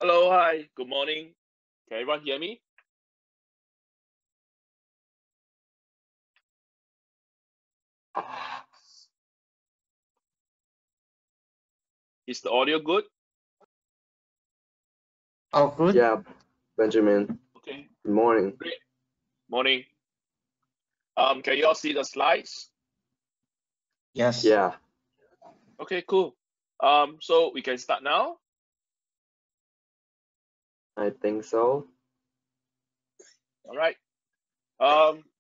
Hello, hi, good morning. Can everyone hear me? Is the audio good? Oh, good. Yeah, Benjamin. Okay, Good morning. great. Morning. Can you all see the slides? Yes. Yeah, Okay, cool. So we can start now. I think so. All right.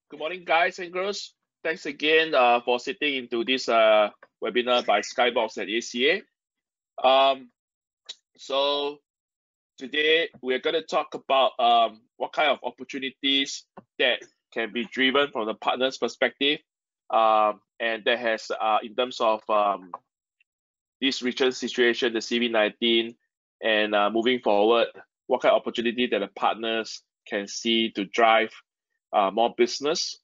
Good morning, guys and girls. Thanks again for sitting into this webinar by Skybox at ACA. So today we're going to talk about what kind of opportunities that can be driven from the partner's perspective, and that has in terms of this recent situation, the COVID-19, and moving forward, what kind of opportunity that the partners can see to drive more business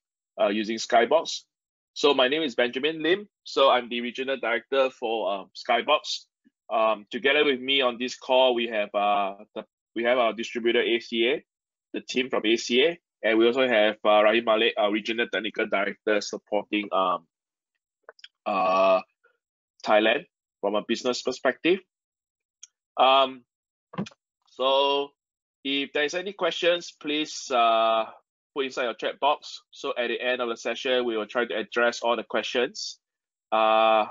using Skybox. So my name is Benjamin Lim. So I'm the regional director for Skybox. Together with me on this call, we have our distributor ACA, the team from ACA, and we also have Rahim Malik, our regional technical director, supporting Thailand from a business perspective. So if there's any questions, please put inside your chat box. So at the end of the session, we will try to address all the questions. So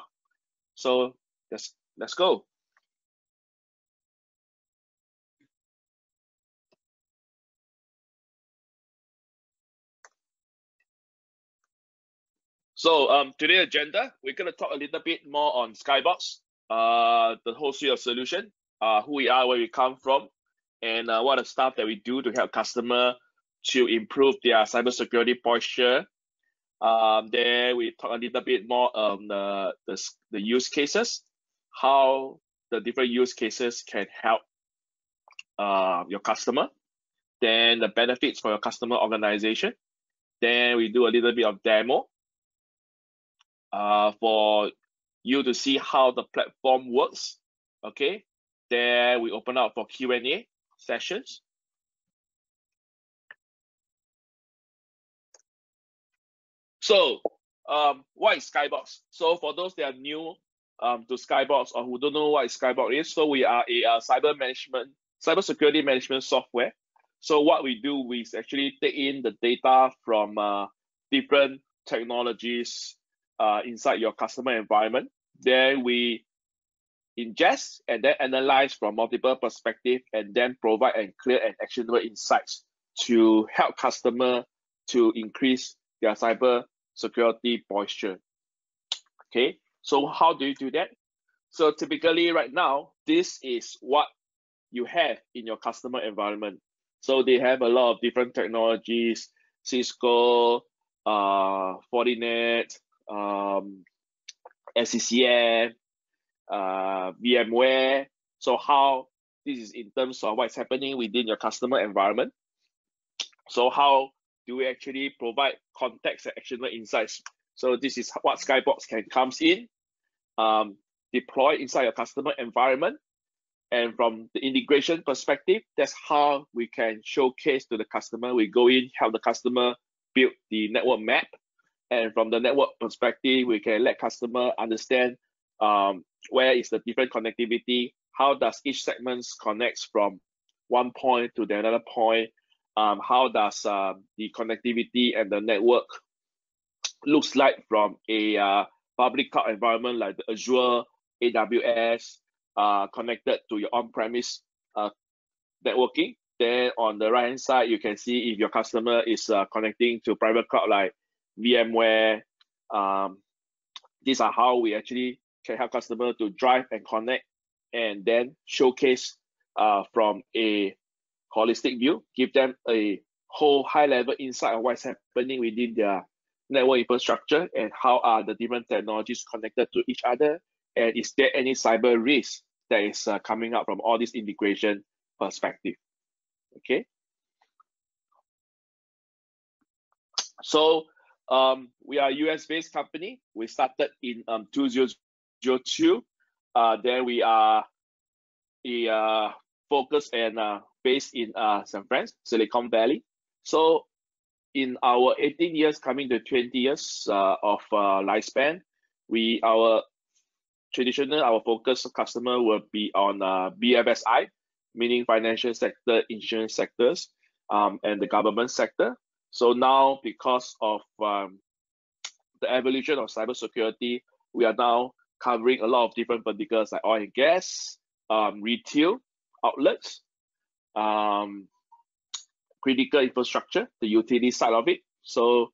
let's go. So today's agenda, we're going to talk a little bit more on Skybox, the whole suite of solution, who we are, where we come from, and what are the stuff that we do to help customer to improve their cybersecurity posture. Then we talk a little bit more on the use cases, how the different use cases can help your customer. Then the benefits for your customer organization. Then we do a little bit of demo for you to see how the platform works. Okay. Then we open up for Q&A sessions. So what is Skybox? So for those that are new to Skybox or who don't know what Skybox is, so we are a cybersecurity management software. So what we do is actually take in the data from different technologies inside your customer environment. Then we ingest and then analyze from multiple perspectives and then provide and clear and actionable insights to help customer to increase their cyber security posture. Okay, so how do you do that? So typically right now, this is what you have in your customer environment. So they have a lot of different technologies, Cisco, Fortinet, SCCM, VMware. So how this is in terms of what's happening within your customer environment. So how do we actually provide context and actionable insights? So this is what Skybox can comes in, deploy inside your customer environment. And from the integration perspective, that's how we can showcase to the customer. We go in, help the customer build the network map. And from the network perspective, we can let customer understand where is the different connectivity, how does each segment connects from one point to the another point, how does the connectivity and the network looks like from a public cloud environment like the Azure, AWS, connected to your on-premise networking. Then on the right-hand side, you can see if your customer is connecting to private cloud like VMware. These are how we actually can help customer to drive and connect and then showcase from a holistic view, give them a whole high-level insight of what's happening within their network infrastructure and how are the different technologies connected to each other, and is there any cyber risk that is coming up from all this integration perspective. Okay. So we are a US-based company. We started in 2002. Then we are a focused and based in San Francisco, Silicon Valley. So in our 18 years coming to 20 years of lifespan, our focus customer will be on BFSI, meaning financial sector, insurance sectors, and the government sector. So now, because of the evolution of cybersecurity, we are now covering a lot of different verticals like oil and gas, retail outlets, critical infrastructure, the utility side of it. So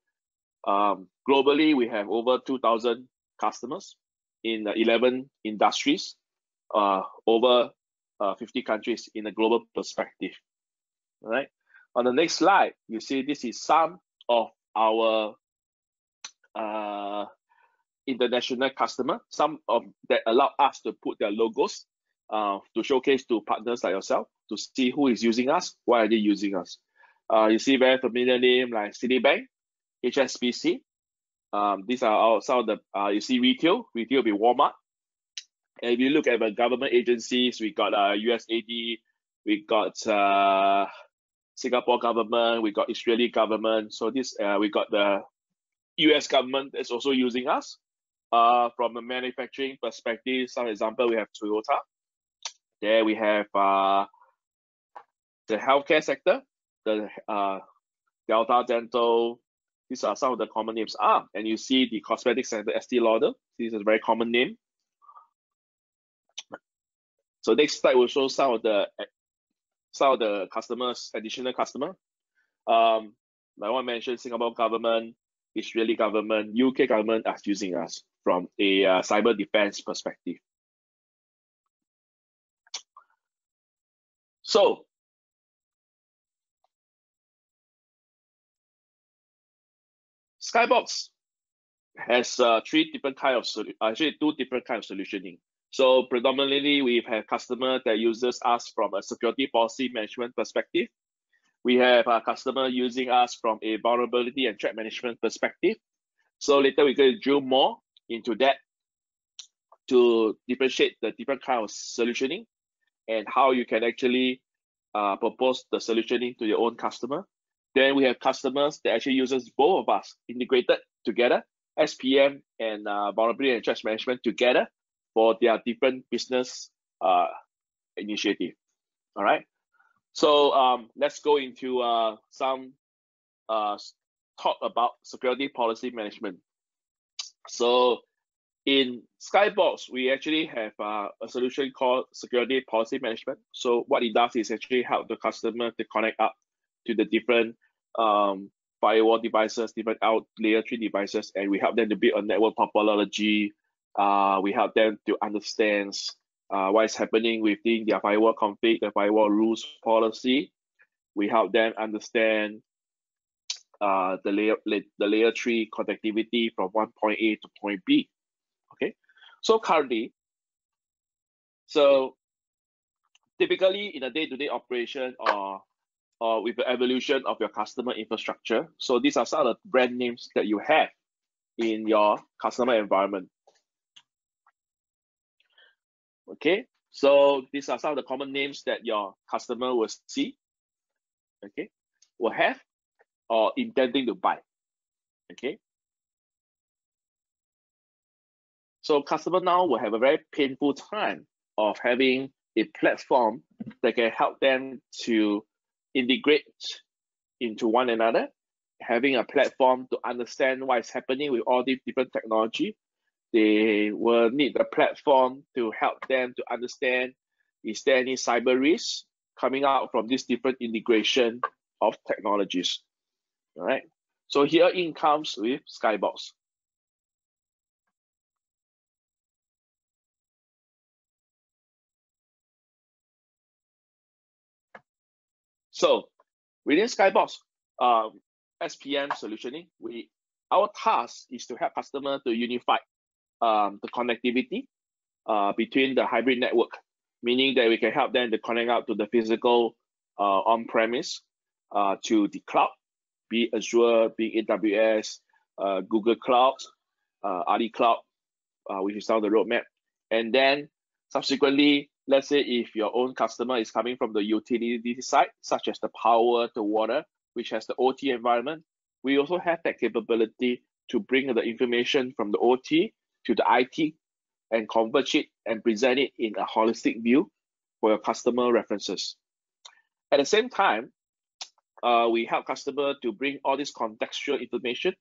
globally, we have over 2,000 customers in 11 industries, over 50 countries in a global perspective. All right. On the next slide, you see this is some of our international customers, some of that allow us to put their logos to showcase to partners like yourself to see who is using us, why are they using us. You see very familiar name like Citibank, HSBC. These are some of the, you see retail will be Walmart. And if you look at the government agencies, we got USAID, we got Singapore government, we got Israeli government. So this, we got the US government that's also using us. From a manufacturing perspective, some example, we have Toyota. There we have the healthcare sector, the Delta Dental. These are some of the common names. And you see the cosmetic sector, Estee Lauder. This is a very common name. So next slide will show some of the customers, additional customer. I want to mention Singapore government, Israeli government, UK government are using us from a cyber defense perspective. So Skybox has two different kinds of solutioning. So predominantly, we have customers that uses us from a security policy management perspective. We have a customer using us from a vulnerability and threat management perspective. So later we're going to drill more into that to differentiate the different kind of solutioning and how you can actually propose the solutioning to your own customer. Then we have customers that actually uses both of us integrated together, SPM and vulnerability and threat management together for their different business initiative. All right. So let's go into some talk about security policy management. So in Skybox, we actually have a solution called security policy management. So what it does is actually help the customer to connect up to the different firewall devices, different layer 3 devices, and we help them to build a network topology. We help them to understand what is happening within their firewall config, the firewall rules policy. We help them understand the layer 3 connectivity from one point A to point B. Okay, so currently, typically in a day-to-day operation or with the evolution of your customer infrastructure, so these are some of the brand names that you have in your customer environment. Okay, so these are some of the common names that your customer will see, okay, will have or intending to buy. Okay, so customer now will have a very painful time of having a platform that can help them to integrate into one another, having a platform to understand what is happening with all these different technology. They will need a platform to help them to understand, is there any cyber risk coming out from this different integration of technologies. All right, so here in comes with Skybox. So within Skybox, SPM solutioning, our task is to help customer to unify the connectivity between the hybrid network, meaning that we can help them to connect out to the physical on-premise to the cloud, be it Azure, be it AWS, Google Cloud, Ali Cloud, which is on the roadmap. And then subsequently, Let's say if your own customer is coming from the utility side, such as the power, the water, which has the OT environment, we also have that capability to bring the information from the OT to the IT and converge it and present it in a holistic view for your customer references. At the same time, we help customer to bring all this contextual information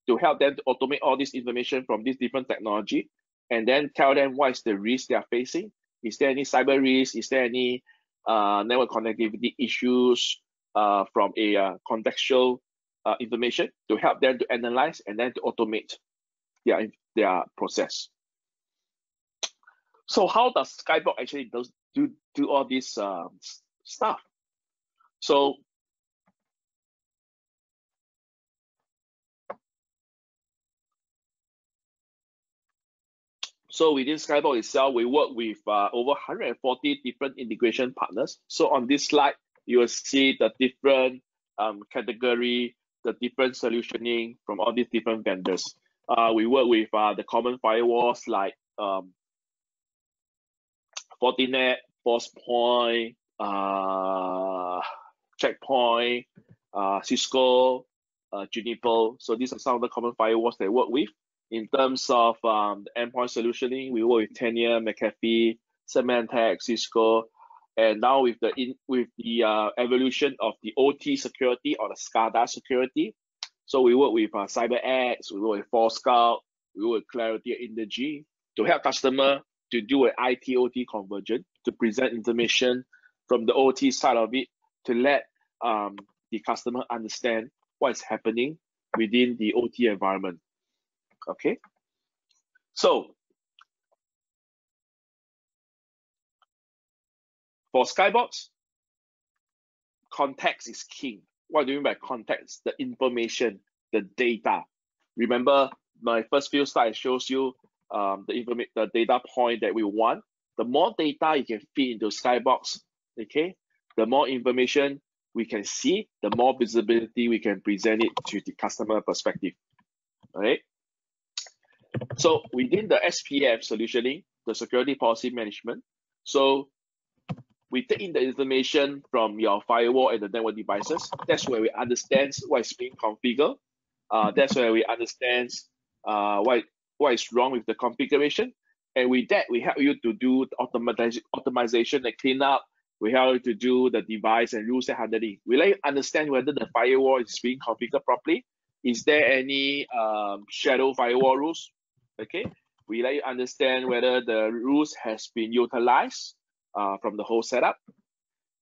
to help them to automate all this information from this different technology, and then tell them what is the risk they are facing. Is there any cyber risk? Is there any network connectivity issues from a contextual information to help them to analyze and then to automate their process. So how does Skybox actually do all this stuff? So within Skybox itself, we work with over 140 different integration partners. So on this slide, you will see the different category, the different solutioning from all these different vendors. We work with the common firewalls like Fortinet, Forcepoint, Checkpoint, Cisco, Juniper. So these are some of the common firewalls they work with. In terms of the endpoint solutioning, we work with Tenure, McAfee, Symantec, Cisco, and now with the evolution of the OT security or the SCADA security. So we work with CyberX, we work with Forescout, we work with Clarity Energy to help customer to do an IT-OT conversion, to present information from the OT side of it, to let the customer understand what is happening within the OT environment. Okay, so for Skybox, context is king. What do you mean by context? The information, the data. Remember, my first few slides shows you the data point that we want. The more data you can feed into Skybox, okay, the more information we can see, the more visibility we can present it to the customer perspective. All right. So within the SPF solutioning, the security policy management, so we take in the information from your firewall and the network devices. That's where we understand what is being configured. That's where we understand what is wrong with the configuration. And with that, we help you to do the optimization and cleanup. We help you to do the device and rules and handling. We let you understand whether the firewall is being configured properly. Is there any shadow firewall rules? Okay, we let you understand whether the rules has been utilized from the whole setup.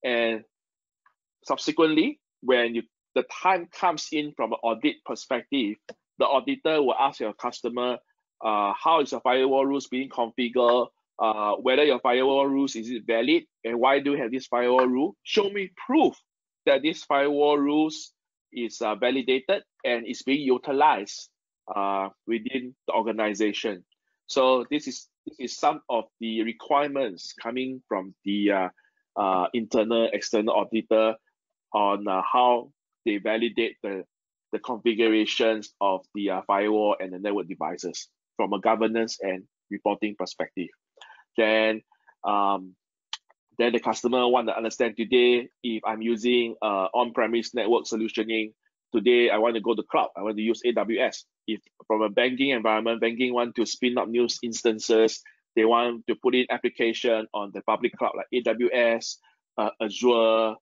And subsequently, when the time comes in from an audit perspective, the auditor will ask your customer, how is your firewall rules being configured, whether your firewall rules is it valid, and why do you have this firewall rule? Show me proof that this firewall rules is validated and is being utilized within the organization. So this is some of the requirements coming from the internal, external auditor on how they validate the configurations of the firewall and the network devices from a governance and reporting perspective. Then the customer want to understand today, if I'm using on-premise network solutioning, today I want to go to cloud, I want to use AWS. If from a banking environment, banking want to spin up new instances, they want to put in application on the public cloud like AWS, Azure.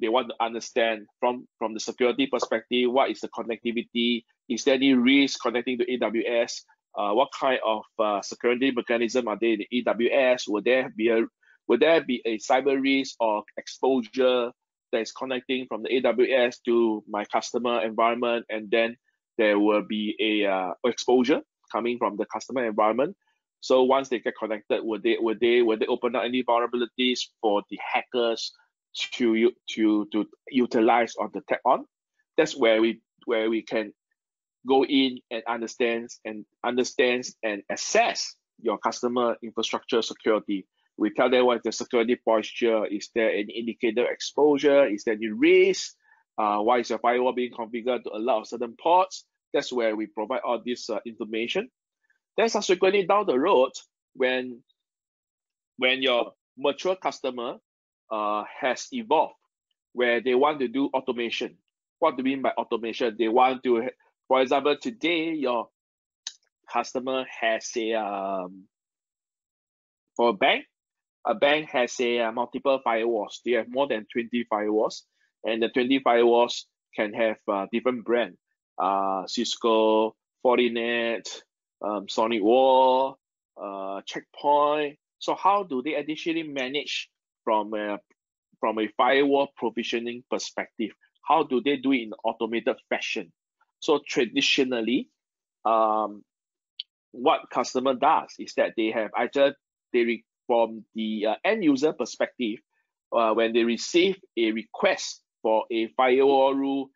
They want to understand from the security perspective, what is the connectivity? Is there any risk connecting to AWS? What kind of security mechanism are there in the AWS? Would there be a cyber risk or exposure that is connecting from the AWS to my customer environment, and then there will be a exposure coming from the customer environment. So once they get connected, would they open up any vulnerabilities for the hackers to utilize or to tap on? That's where we can go in and understand and assess your customer infrastructure security. We tell them what the security posture, is there any indicator exposure, is there any risk, why is your firewall being configured to allow certain ports? That's where we provide all this information. Then subsequently down the road, when when your mature customer has evolved, where they want to do automation. What do you mean by automation? They want to, for example, today your customer has for a bank has multiple firewalls. They have more than 20 firewalls, and the 20 firewalls can have different brand, Cisco, Fortinet, Sonic Wall, Checkpoint. So how do they additionally manage from a firewall provisioning perspective? How do they do it in automated fashion? So traditionally, what customer does is that they have either from the end user perspective, when they receive a request for a firewall rule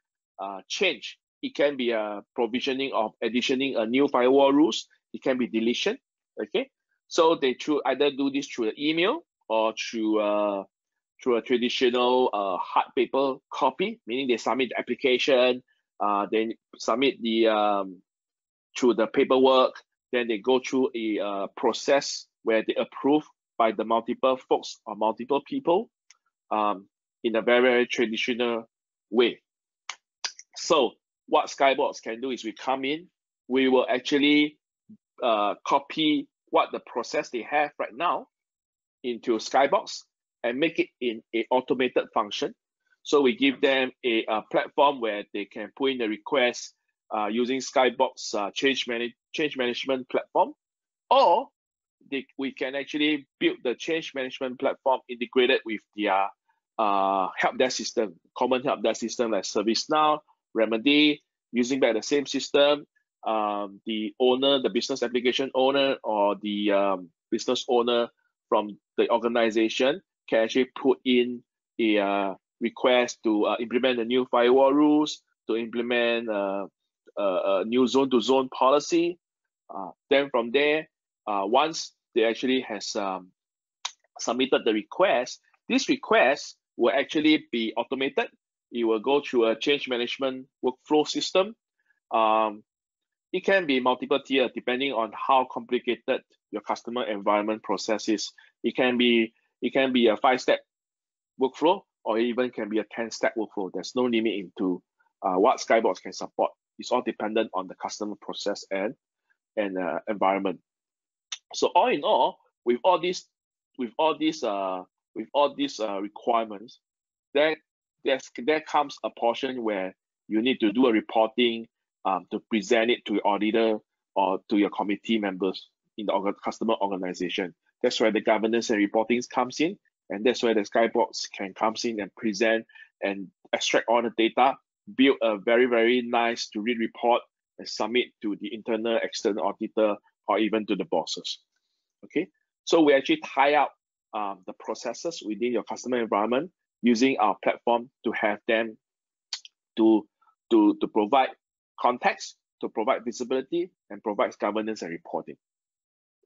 change, it can be a provisioning of additioning a new firewall rules. It can be deletion. Okay, so they either do this through the email or through a traditional hard paper copy, meaning they submit the application, then submit the through the paperwork, then they go through a process where they approve by the multiple folks or multiple people in a very, very traditional way. So what Skybox can do is we come in, we will actually copy what the process they have right now into Skybox and make it in an automated function. So we give them a platform where they can put in the request using Skybox change management platform, or we can actually build the change management platform integrated with their help desk system, common help desk system like ServiceNow, Remedy, using back the same system. The owner, the business application owner, or the business owner from the organization can actually put in a request to implement the new firewall rules, to implement a new zone-to-zone policy. Then from there, once they actually has submitted the request, this request will actually be automated. It will go through a change management workflow system. It can be multiple tier depending on how complicated your customer environment process is. It can be a 5-step workflow, or even can be a 10-step workflow. There's no limit into what Skybox can support. It's all dependent on the customer process and environment. So all in all, with all these requirements, there comes a portion where you need to do a reporting to present it to your auditor or to your committee members in the customer organization. That's where the governance and reporting comes in, and that's where the Skybox can comes in and present and extract all the data, build a very, very nice to read report and submit to the internal, external auditor, or even to the bosses. Okay, so we actually tie up the processes within your customer environment using our platform to have them to provide context, to provide visibility, and provide governance and reporting.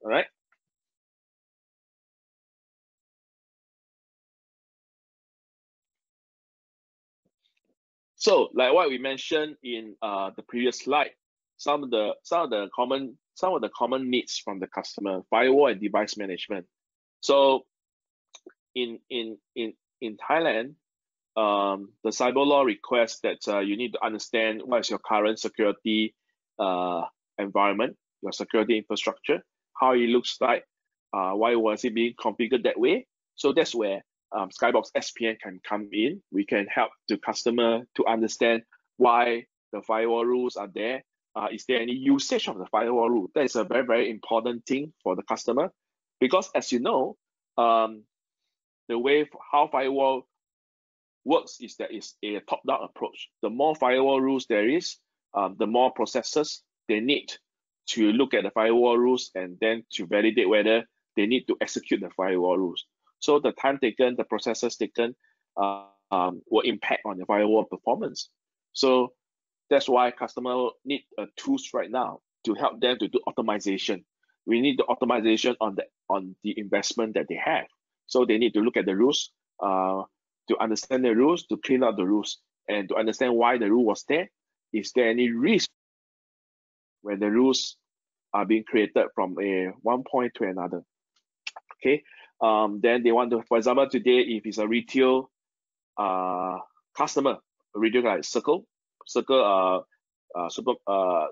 All right. So, like what we mentioned in the previous slide, some of the common needs from the customer: firewall and device management. So, in Thailand, the cyber law requests that you need to understand what is your current security environment, your security infrastructure, how it looks like, why was it being configured that way. So that's where Skybox SPN can come in. We can help the customer to understand why the firewall rules are there. Is there any usage of the firewall rule? That is a very, very important thing for the customer, because as you know, the way how firewall works is that it's a top-down approach. The more firewall rules there is, the more processes they need to look at the firewall rules and then to validate whether they need to execute the firewall rules. So the time taken, the processes taken will impact on the firewall performance. So that's why customers need tools right now to help them to do optimization. We need the optimization on the investment that they have. So they need to look at the rules, to understand the rules, to clean up the rules, and to understand why the rule was there. Is there any risk when the rules are being created from one point to another? Okay, Then they want to, for example, today, if it's a retail customer, a retail like Circle, Super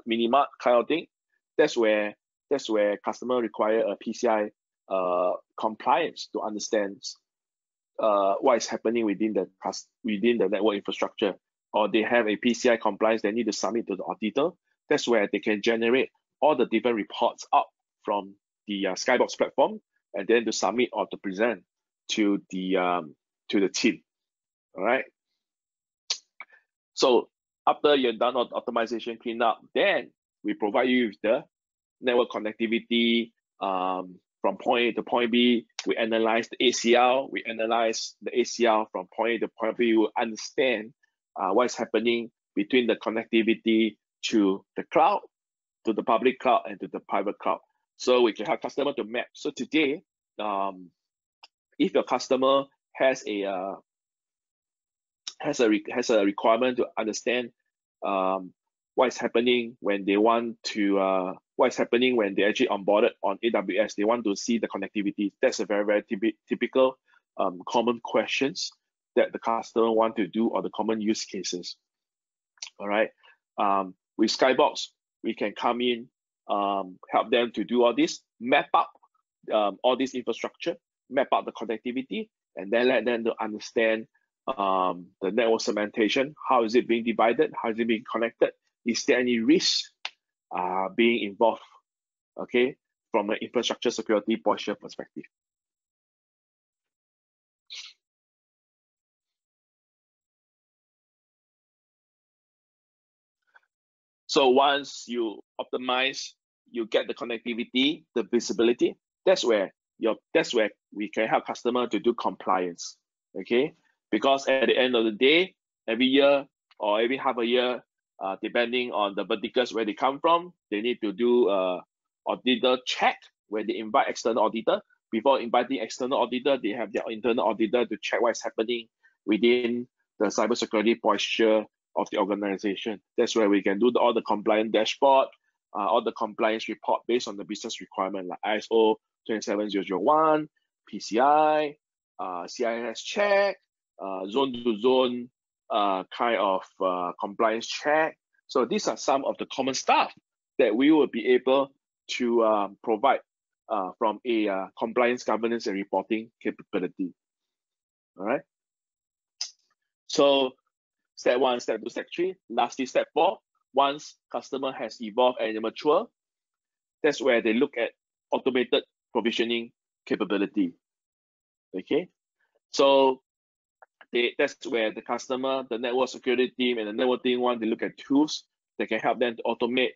Minimart kind of thing, that's where customer require a PCI compliance to understand what is happening within the network infrastructure, or they have a PCI compliance they need to submit to the auditor. That's where they can generate all the different reports up from the Skybox platform, and then to submit or to present to the team. All right. So after you're done on optimization cleanup, then we provide you with the network connectivity from point A to point B. We analyze the ACL. We analyze the ACL from point A to point B. We understand what is happening between the connectivity to the cloud, to the public cloud, and to the private cloud. So we can help customer to map. So today, if your customer has a requirement to understand what is happening when they want to what is happening when they actually onboarded on AWS, they want to see the connectivity. That's a very typical common questions that the customer want to do, or the common use cases. All right. With Skybox, we can come in, help them to do all this, map up all this infrastructure, map out the connectivity, and then let them to understand the network segmentation. How is it being divided? How is it being connected? Is there any risk being involved? Okay, from an infrastructure security posture perspective. So once you optimize, you get the connectivity, the visibility. That's where we can help customer to do compliance. Okay, because at the end of the day, every year or every half a year, depending on the verticals where they come from, they need to do auditor check where they invite external auditor. Before inviting external auditor, they have their internal auditor to check what is happening within the cybersecurity posture of the organization. That's where we can do all the compliance dashboard, all the compliance report based on the business requirement like ISO 27001, PCI, CIS check, zone to zone kind of compliance check. So these are some of the common stuff that we will be able to provide from a compliance, governance, and reporting capability. All right. So step 1, step 2, step 3, lastly step 4. Once customer has evolved and mature, that's where they look at automated provisioning capability. Okay, so that's where the customer, the network security team, and the network team they look at tools that can help them to automate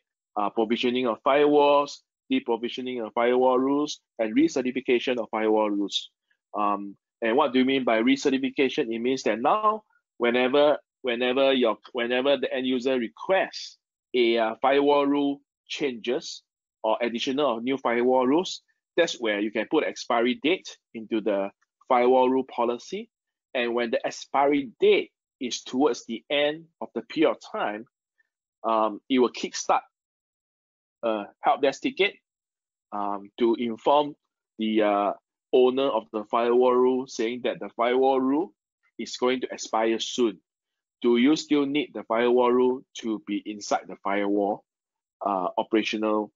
provisioning of firewalls, deprovisioning of firewall rules, and recertification of firewall rules. And what do you mean by recertification? It means that now, whenever the end user requests a firewall rule changes or additional new firewall rules, that's where you can put expiry date into the firewall rule policy. And when the expiry date is towards the end of the period of time, it will kickstart a help desk ticket to inform the owner of the firewall rule, saying that the firewall rule is going to expire soon. Do you still need the firewall rule to be inside the firewall operational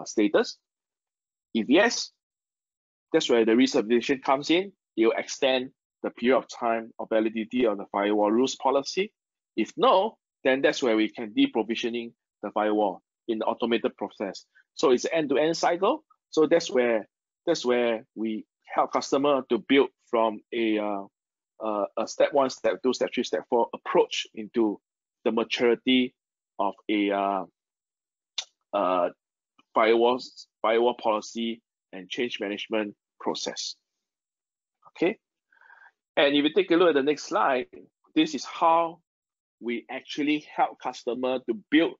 status? If yes, that's where the recertification comes in. It will extend the period of time of validity of the firewall rules policy. If no, then that's where we can deprovisioning the firewall in the automated process. So it's an end-to-end cycle. So that's where we help customer to build from a step 1, step 2, step 3, step 4 approach into the maturity of a firewall policy and change management process. Okay, and if you take a look at the next slide, this is how we actually help customer to build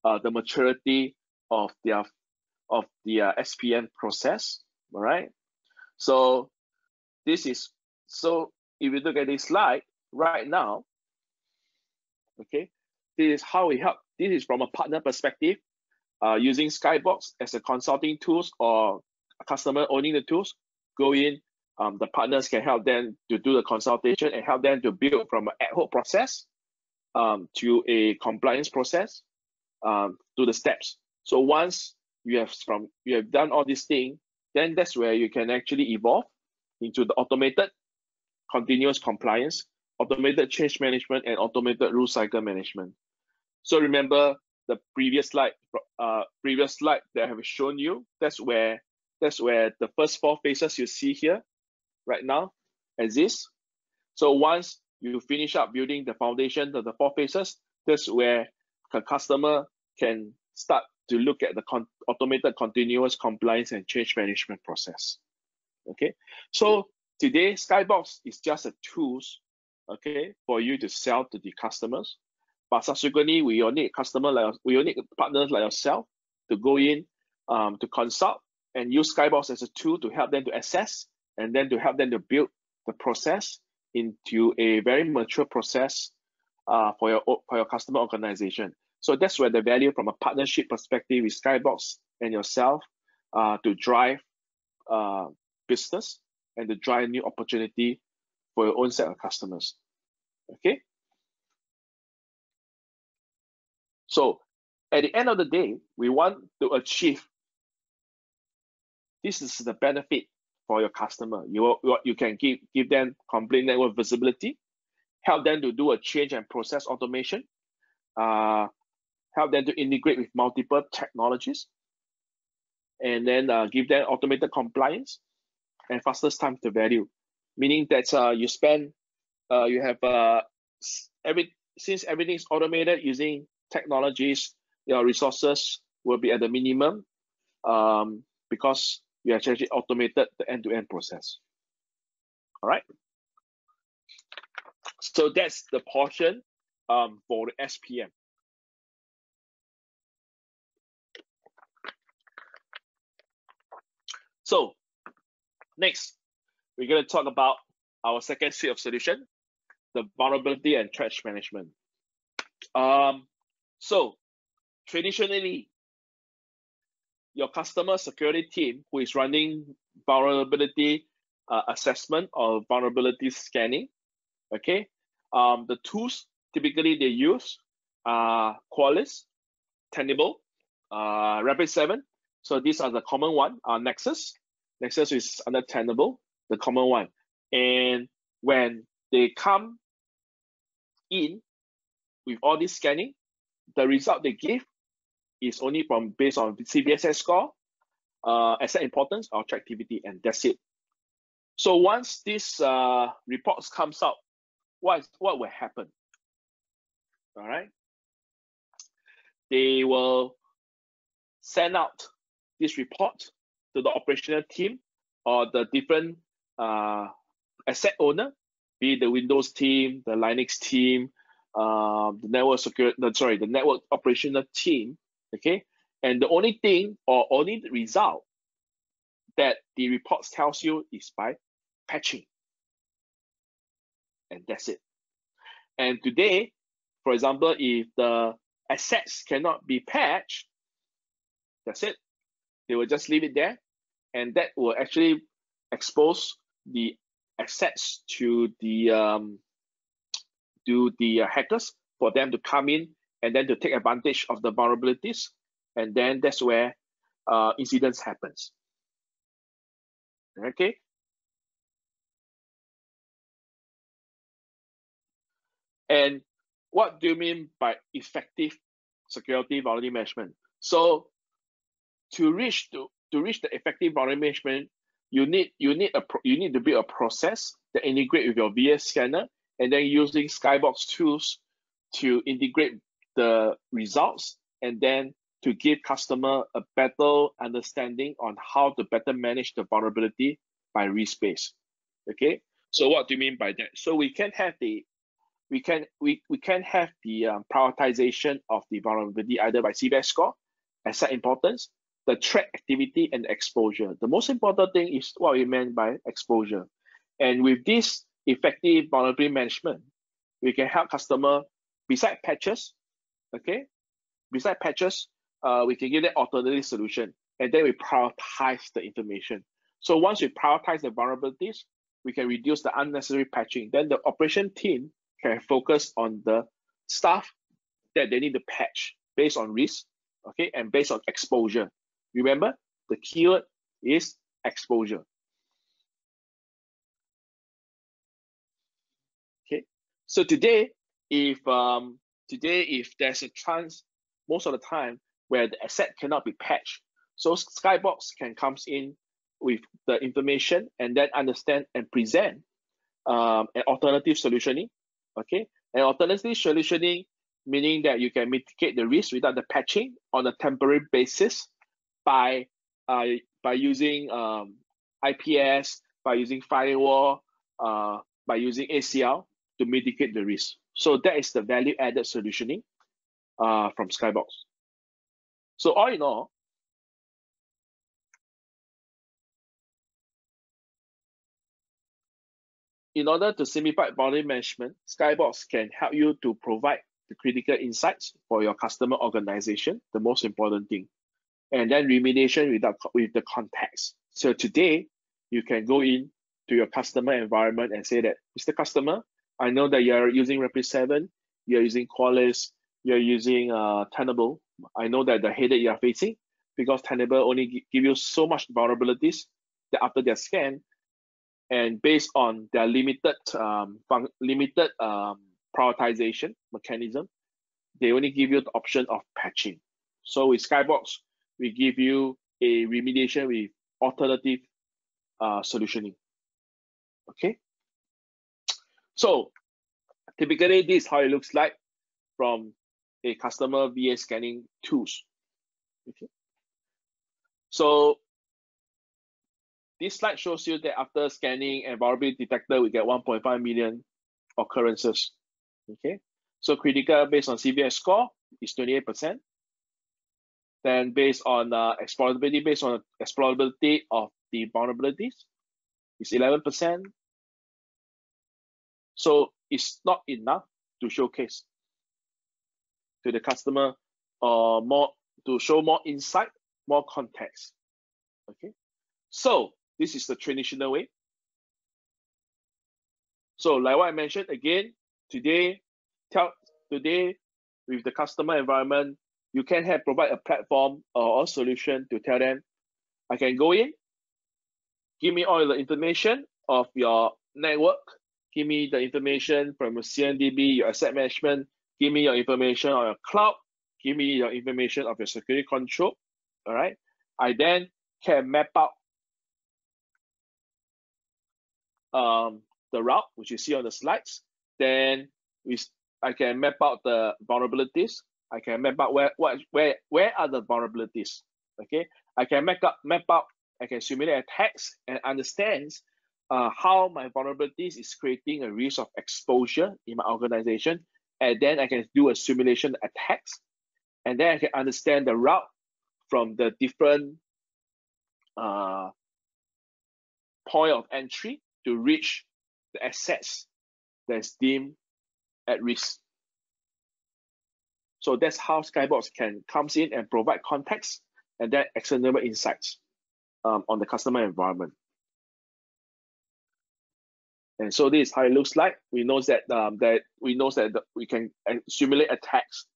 the maturity of their SPM process. All right, so this is if you look at this slide right now, okay, this is how we help. This is from a partner perspective, using Skybox as a consulting tools or a customer owning the tools, go in, The partners can help them to do the consultation and help them to build from an ad hoc process to a compliance process to the steps. So once you have done all these things, then that's where you can actually evolve into the automated continuous compliance, automated change management, and automated rule cycle management. So remember the previous slide that I have shown you. That's where the first 4 phases you see here right now exist. So once you finish up building the foundation of the 4 phases, that's where the customer can start to look at the automated continuous compliance and change management process. Okay, so today Skybox is just a tools, okay, for you to sell to the customers. But subsequently, we will need partners like yourself to go in to consult and use Skybox as a tool to help them to assess and then to help them to build the process into a very mature process for your customer organization. So that's where the value from a partnership perspective with Skybox and yourself to drive business and to drive new opportunity for your own set of customers. Okay. So at the end of the day, we want to achieve. This is the benefit for your customer. You can give them complete network visibility, help them to do a change and process automation, help them to integrate with multiple technologies, and then give them automated compliance and fastest time to value. Meaning that since everything is automated using technologies, your resources will be at the minimum because you actually automated the end-to-end process. All right. So that's the portion for the SPM. So next, we're going to talk about our second suite of solution, the vulnerability and threat management. So traditionally, your customer security team who is running vulnerability assessment or vulnerability scanning, okay, the tools typically they use are Qualys, Tenable, Rapid7. So these are the common one. Nexus is under Tenable, the common one. And when they come in with all this scanning, the result they give is only based on CVSS score, asset importance, or activity, and that's it. So once this reports comes out, what will happen? All right, they will send out this report to the operational team or the different asset owner, be it the Windows team, the Linux team, the network operational team. Okay, and the only thing or only result that the reports tells you is by patching, and that's it. And today, for example, if the assets cannot be patched, that's it. They will just leave it there, and that will actually expose the assets to the hackers for them to come in and then to take advantage of the vulnerabilities, and then that's where incidents happens. Okay. And what do you mean by effective security vulnerability management? So to reach the effective vulnerability management, you need to build a process that integrate with your VS scanner, and then using Skybox tools to integrate the results, and then to give customer a better understanding on how to better manage the vulnerability by risk base. Okay, so what do you mean by that? So we can have the prioritization of the vulnerability either by CVS score, asset importance, the threat activity, and exposure. The most important thing is what we meant by exposure. And with this effective vulnerability management, we can help customer beside patches. Okay, beside patches, we can give them alternative solution, and then we prioritize the information. So once we prioritize the vulnerabilities, we can reduce the unnecessary patching. Then the operation team can focus on the stuff that they need to patch based on risk, okay, and based on exposure. Remember, the keyword is exposure. Okay, so today, if there's a chance, most of the time where the asset cannot be patched, so Skybox can comes in with the information and then understand and present an alternative solutioning. Okay, an alternative solutioning meaning that you can mitigate the risk without the patching on a temporary basis by using IPS, by using firewall, by using ACL to mitigate the risk. So that is the value added solutioning from Skybox. So all in all, in order to simplify vulnerability management, Skybox can help you to provide the critical insights for your customer organization, the most important thing. And then remediation with the context. So today, you can go in to your customer environment and say that, Mr. Customer, I know that you're using Rapid7, you're using Qualys, you're using Tenable. I know that the headache you're facing, because Tenable only give you so much vulnerabilities that after their scan, and based on their limited prioritization mechanism, they only give you the option of patching. So with Skybox, we give you a remediation with alternative solutioning. Okay. So typically, this is how it looks like from a customer VA scanning tools. Okay. So this slide shows you that after scanning and vulnerability detector, we get 1.5 million occurrences. Okay. So critical based on CVS score is 28%. Then based on exploitability of the vulnerabilities is 11%. So it's not enough to showcase to the customer more, to show more insight, more context. Okay. So this is the traditional way. So like what I mentioned again, today with the customer environment, you can provide a platform or a solution to tell them, I can go in, give me all the information of your network, give me the information from your CNDB, your asset management, give me your information on your cloud, give me your information of your security control. All right. I then can map out the route, which you see on the slides. Then I can map out the vulnerabilities. I can map out where are the vulnerabilities. Okay, I can map out. I can simulate attacks and understands how my vulnerabilities is creating a risk of exposure in my organization, and then I can do a simulation attacks, and then I can understand the route from the different point of entry to reach the assets that's deemed at risk. So that's how Skybox comes in and provide context and then actionable insights on the customer environment. And so this is how it looks like. We know that we can simulate attacks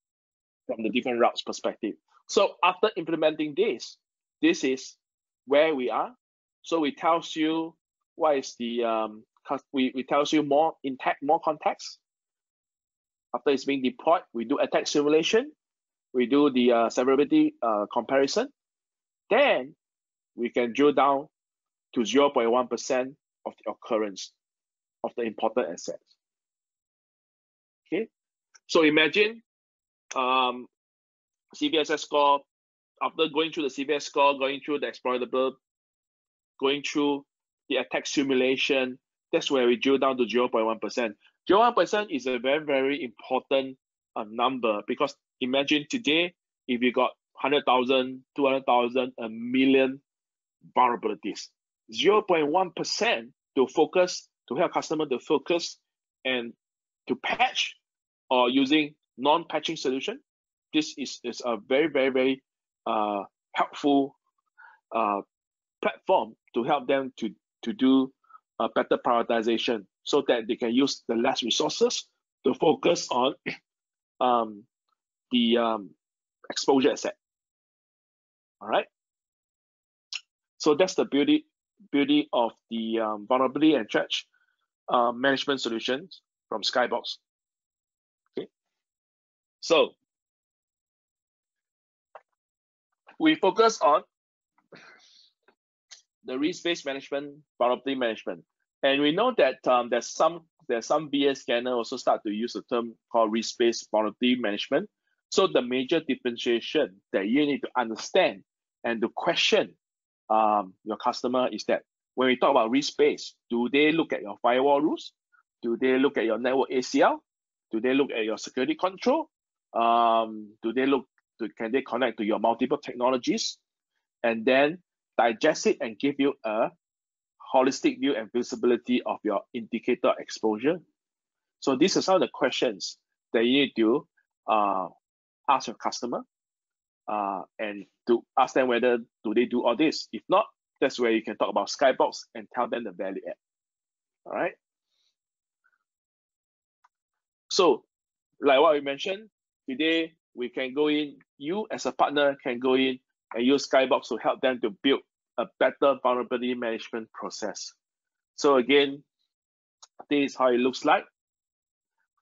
from the different routes perspective. So after implementing this is where we are. So we tells you what is the we tells you more context. After it's being deployed, we do attack simulation, we do the severity comparison. Then we can drill down to 0.1% of the occurrence of the important assets. Okay, so imagine CVSS score. After going through the CVS score, going through the exploitable, going through the attack simulation, that's where we drill down to 0.1%. 0.1% is a very, very important number, because imagine today, if you got 100,000, 200,000, a million vulnerabilities, 0.1% to help customer to focus and to patch or using non-patching solution. This is a very, very, very helpful platform to help them to do a better prioritization so that they can use the less resources to focus on the exposure asset. All right. So that's the beauty of the vulnerability and threat management solutions from Skybox. Okay. So we focus on the risk-based management, vulnerability management, and we know that there's some VA scanner also start to use a term called risk-based vulnerability management. So the major differentiation that you need to understand and to question your customer is that when we talk about risk-based, do they look at your firewall rules? Do they look at your network ACL? Do they look at your security control? Do they look to, can they connect to your multiple technologies? And then digest it and give you a holistic view and visibility of your indicator exposure. So these are some of the questions that you need to ask your customer and to ask them whether do they do all this. If not, that's where you can talk about Skybox and tell them the value add. All right. So like what we mentioned, today we can go in, you as a partner can go in and use Skybox to help them to build a better vulnerability management process. So again, this is how it looks like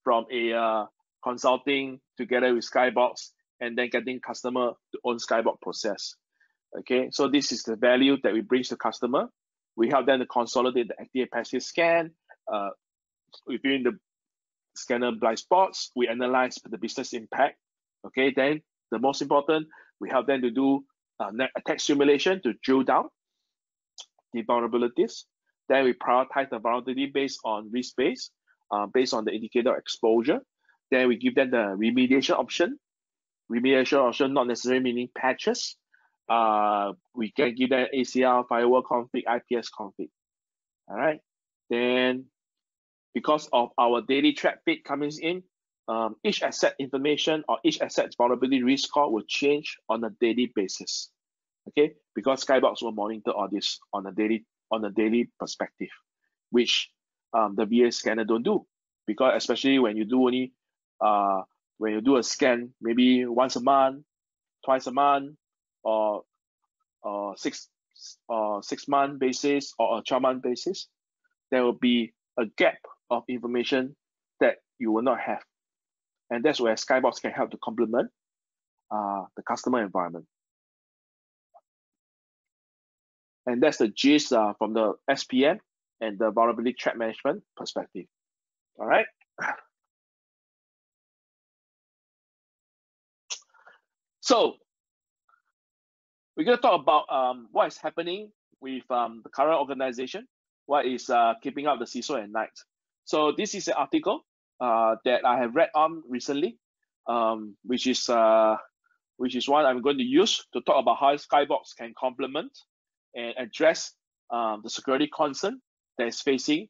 from a consulting together with Skybox and then getting customer to own Skybox process. Okay, so this is the value that we bring to customer. We help them to consolidate the active passive scan. Reviewing the scanner blind spots, we analyze the business impact. Okay, then the most important, we help them to do attack simulation to drill down the vulnerabilities. Then we prioritize the vulnerability based on risk based on the indicator exposure. Then we give them the remediation option. Remediation option not necessarily meaning patches. We can give them ACL, firewall config, IPS config. All right. Then because of our daily threat feed coming in, each asset information or each asset's vulnerability risk score will change on a daily basis. Okay, because Skybox will monitor all this on a daily perspective, which the VA scanner don't do, because especially when you do only when you do a scan maybe once a month, twice a month, or 6 month basis or a 12-month basis, there will be a gap of information that you will not have. And that's where Skybox can help to complement the customer environment. And that's the gist from the SPM and the vulnerability threat management perspective. All right. So we're going to talk about what is happening with the current organization, what is keeping up the CISO at night. So this is an article that I have read on recently, which is one I'm going to use to talk about how Skybox can complement and address the security concern that is facing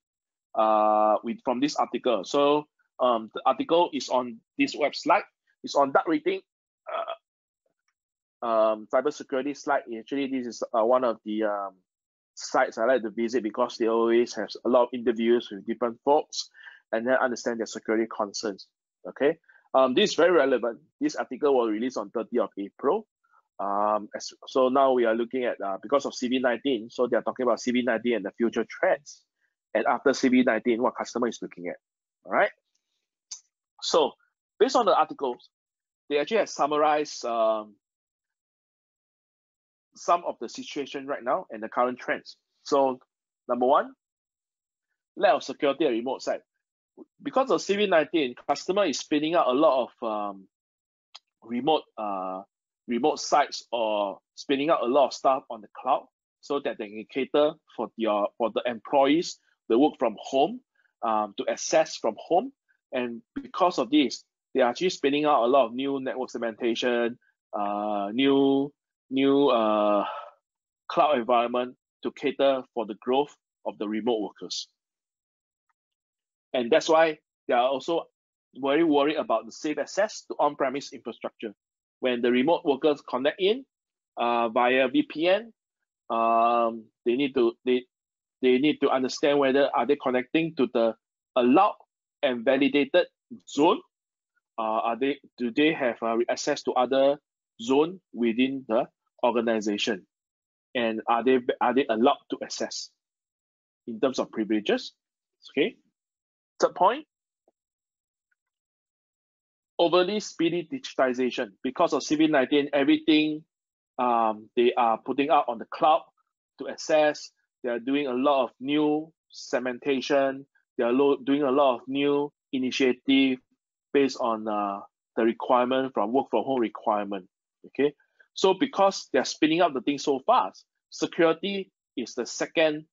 from this article. So the article is on this website. It's on Dark Rating CyberSecurity slide. Actually, this is one of the sites I like to visit because they always have a lot of interviews with different folks and then understand their security concerns. Okay, this is very relevant. This article was released on 30th of April. So now we are looking at because of CV-19, so they are talking about CV-19 and the future trends, and after CV-19, what customer is looking at. All right. So based on the articles, they actually have summarized some of the situation right now and the current trends. So number one, lack of security at remote site. Because of CV-19, customer is spinning out a lot of remote sites or spinning out a lot of stuff on the cloud so that they can cater for the employees that work from home to access from home. And because of this, they are actually spinning out a lot of new network segmentation, new cloud environment to cater for the growth of the remote workers. And that's why they are also very worried about the safe access to on-premise infrastructure. When the remote workers connect in via VPN, they need to understand whether are they connecting to the allowed and validated zone. Do they have access to other zone within the organization, and are they allowed to access in terms of privileges? Okay. Third point, overly speedy digitization. Because of COVID-19, everything they are putting out on the cloud to access. They are doing a lot of new segmentation. They are doing a lot of new initiative based on the requirement from work from home requirement. Okay, so because they are spinning up the thing so fast, security is the secondary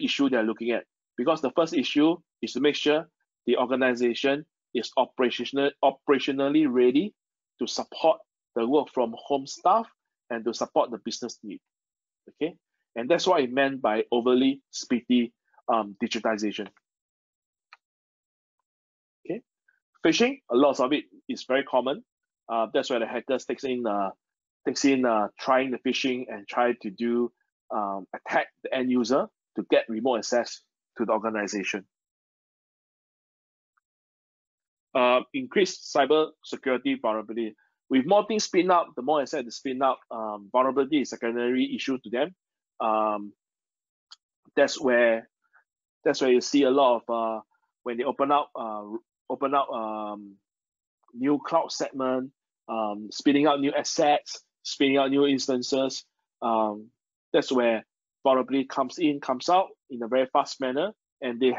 issue they are looking at. Because the first issue is to make sure the organization is operationally ready to support the work from home staff and to support the business need. Okay, and that's what it meant by overly speedy digitization. Okay, phishing, a lot of it is very common. That's where the hackers takes in trying the phishing and try to do attack the end user to get remote access to the organization. Increased cyber security vulnerability. With more things spin up, the more asset to spin up, vulnerability is a secondary issue to them. That's where you see a lot of when they open up new cloud segment, spinning out new assets, spinning out new instances. That's where vulnerability comes out in a very fast manner, and they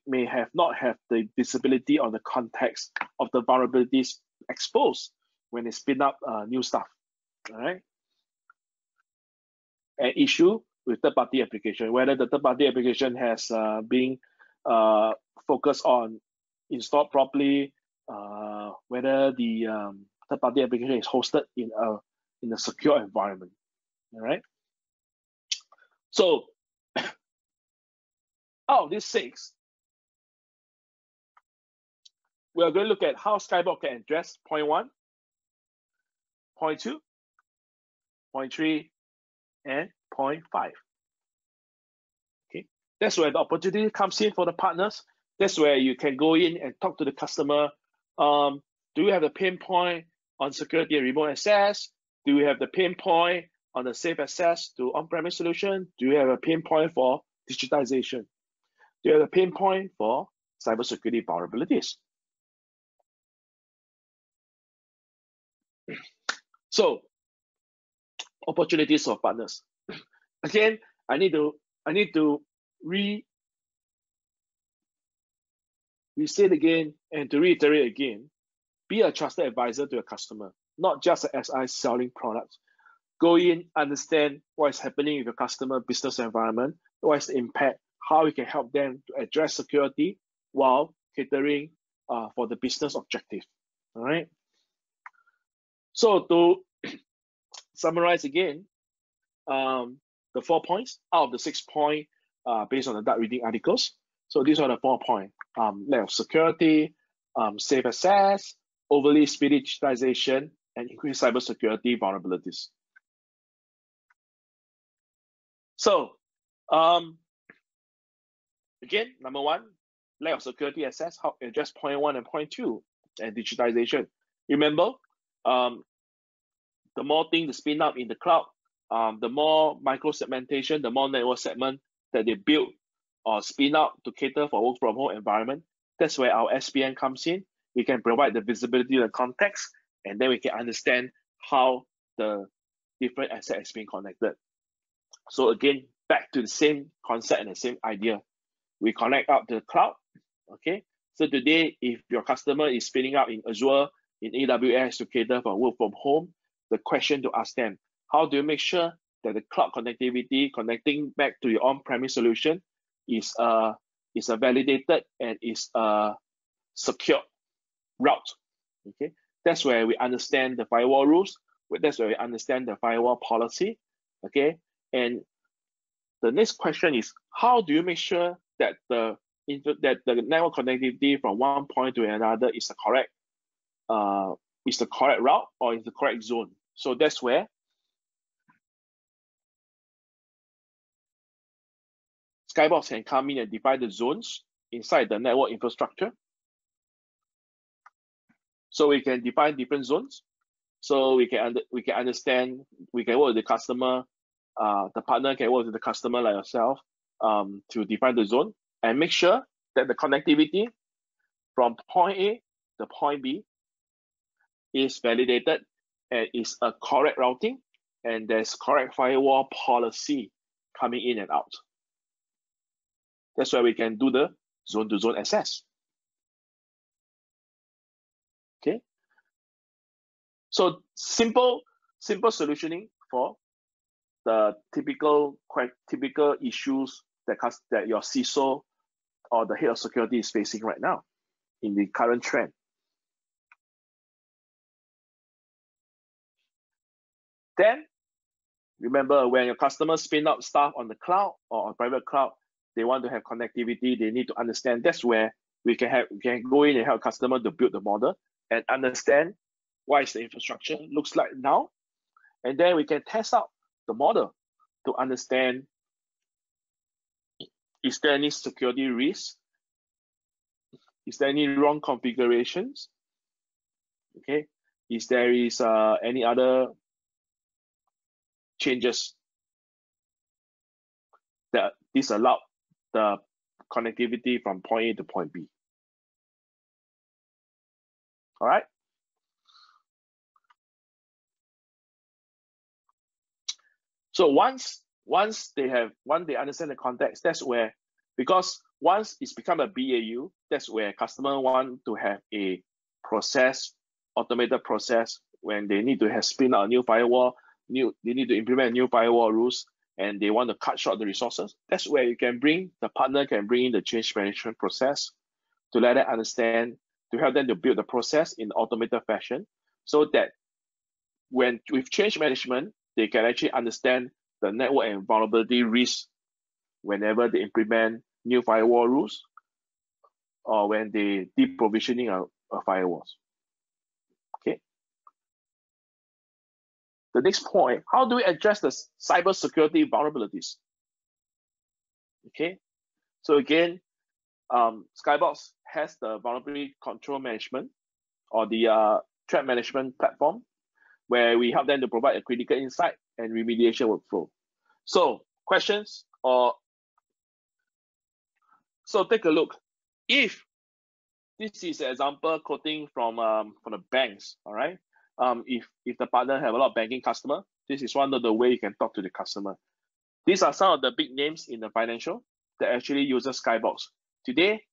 may not have the visibility on the context of the vulnerabilities exposed when they spin up new stuff. All right. An issue with third-party application, whether the third-party application has been focused on installed properly, whether the third-party application is hosted in a secure environment. All right. So out of these 6, we are going to look at how Skybox can address point 1, point 2, point 3, and point 5. Okay, that's where the opportunity comes in for the partners. That's where you can go in and talk to the customer. Do you have the pain point on security and remote access? Do you have the pain point on the safe access to on-premise solution? Do you have a pain point for digitization? Do you have a pain point for cybersecurity vulnerabilities? So, opportunities for partners. Again, I need to restate again and to reiterate again. Be a trusted advisor to your customer, not just an SI selling products. Go in, understand what is happening with your customer business environment, what is the impact, how you can help them to address security while catering for the business objective. All right. So to summarize again, the 4 points out of the 6 points based on the dark reading articles. So these are the 4 points: lack of security, safe access, overly speedy digitization, and increased cybersecurity vulnerabilities. So again, number 1, lack of security access, how to address point 1 and point 2, and digitization. Remember, the more things to spin up in the cloud, the more micro segmentation, the more network segment that they build or spin up to cater for work from home environment. That's where our SPN comes in. We can provide the visibility and context, and then we can understand how the different asset is being connected. So again, back to the same concept and the same idea. We connect up to the cloud. Okay. So today, if your customer is spinning up in Azure, in AWS to cater for work from home, the question to ask them: how do you make sure that the cloud connectivity connecting back to your on-premise solution is a validated and is a secure route? Okay, that's where we understand the firewall rules. That's where we understand the firewall policy. Okay, and the next question is: how do you make sure that the network connectivity from one point to another is the correct route or is the correct zone? So that's where Skybox can come in and define the zones inside the network infrastructure. So we can define different zones. So we can understand, we can work with the customer, the partner can work with the customer like yourself to define the zone and make sure that the connectivity from point A to point B is validated and is a correct routing and there's correct firewall policy coming in and out. That's why we can do the zone-to-zone access. Okay. So simple solutioning for the typical issues that your CISO or the head of security is facing right now in the current trend. Then remember, when your customers spin up stuff on the cloud or on private cloud, they want to have connectivity. They need to understand. That's where we can go in and help customer to build the model and understand what is the infrastructure looks like now, and then we can test out the model to understand, is there any security risk? Is there any wrong configurations? Okay, is there any other changes that disallow the connectivity from point A to point B? All right. So once they understand the context, that's where, because once it's become a BAU, that's where customer want to have a process, automated process, when they need to have spin out a new firewall, they need to implement new firewall rules, and they want to cut short the resources. That's where you can the partner can bring in the change management process to let them understand, to help them to build the process in automated fashion, so that when with change management, they can actually understand the network and vulnerability risk whenever they implement new firewall rules or when they deprovisioning a firewalls. Okay. The next point, how do we address the cybersecurity vulnerabilities? Okay. So again, Skybox has the vulnerability control management or the threat management platform, where we help them to provide a critical insight and remediation workflow. So questions so take a look. If this is an example quoting from the banks, all right. If the partner have a lot of banking customer, this is one of the way you can talk to the customer. These are some of the big names in the financial that actually uses Skybox. Today,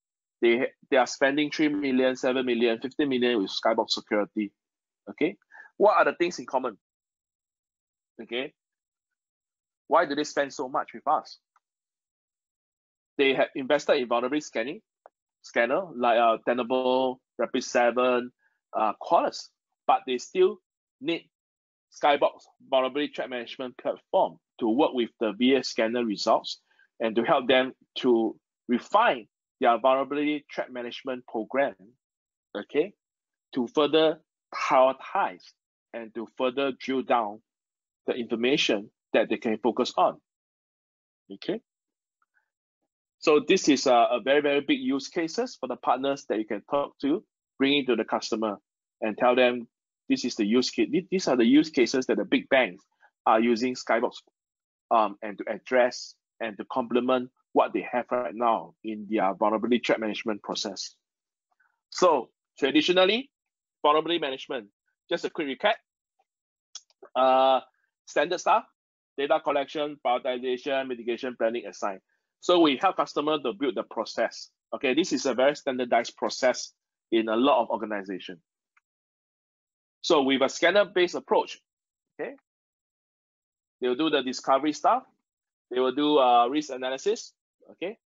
they are spending 3 million, 7 million, 50 million with Skybox Security. Okay. What are the things in common? Okay. Why do they spend so much with us? They have invested in vulnerability scanner like Tenable, Rapid7, Qualys, but they still need Skybox vulnerability threat management platform to work with the VA scanner results and to help them to refine their vulnerability threat management program, okay, to further prioritize and to further drill down the information that they can focus on. Okay. So this is a very, very big use cases for the partners that you can talk to, bring it to the customer and tell them this is the use case. These are the use cases that the big banks are using Skybox and to address and to complement what they have right now in their vulnerability threat management process. So traditionally, vulnerability management, just a quick recap. Standard stuff, data collection, prioritization, mitigation, planning, assign. So we help customers to build the process. Okay, this is a very standardized process in a lot of organizations. So with a scanner-based approach, okay, they will do the discovery stuff. They will do risk analysis. Okay,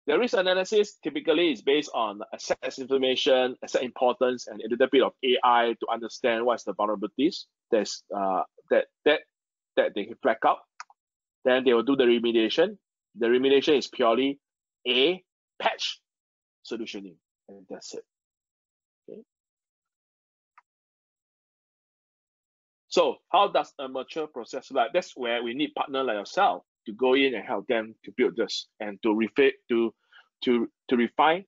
the risk analysis typically is based on asset information, asset importance, and a little bit of AI to understand what's the vulnerabilities that they can flag up. Then they will do the remediation. The remediation is purely a patch solutioning, and that's it. Okay. So how does a mature process like? That's where we need partner like yourself to go in and help them to build this and to refine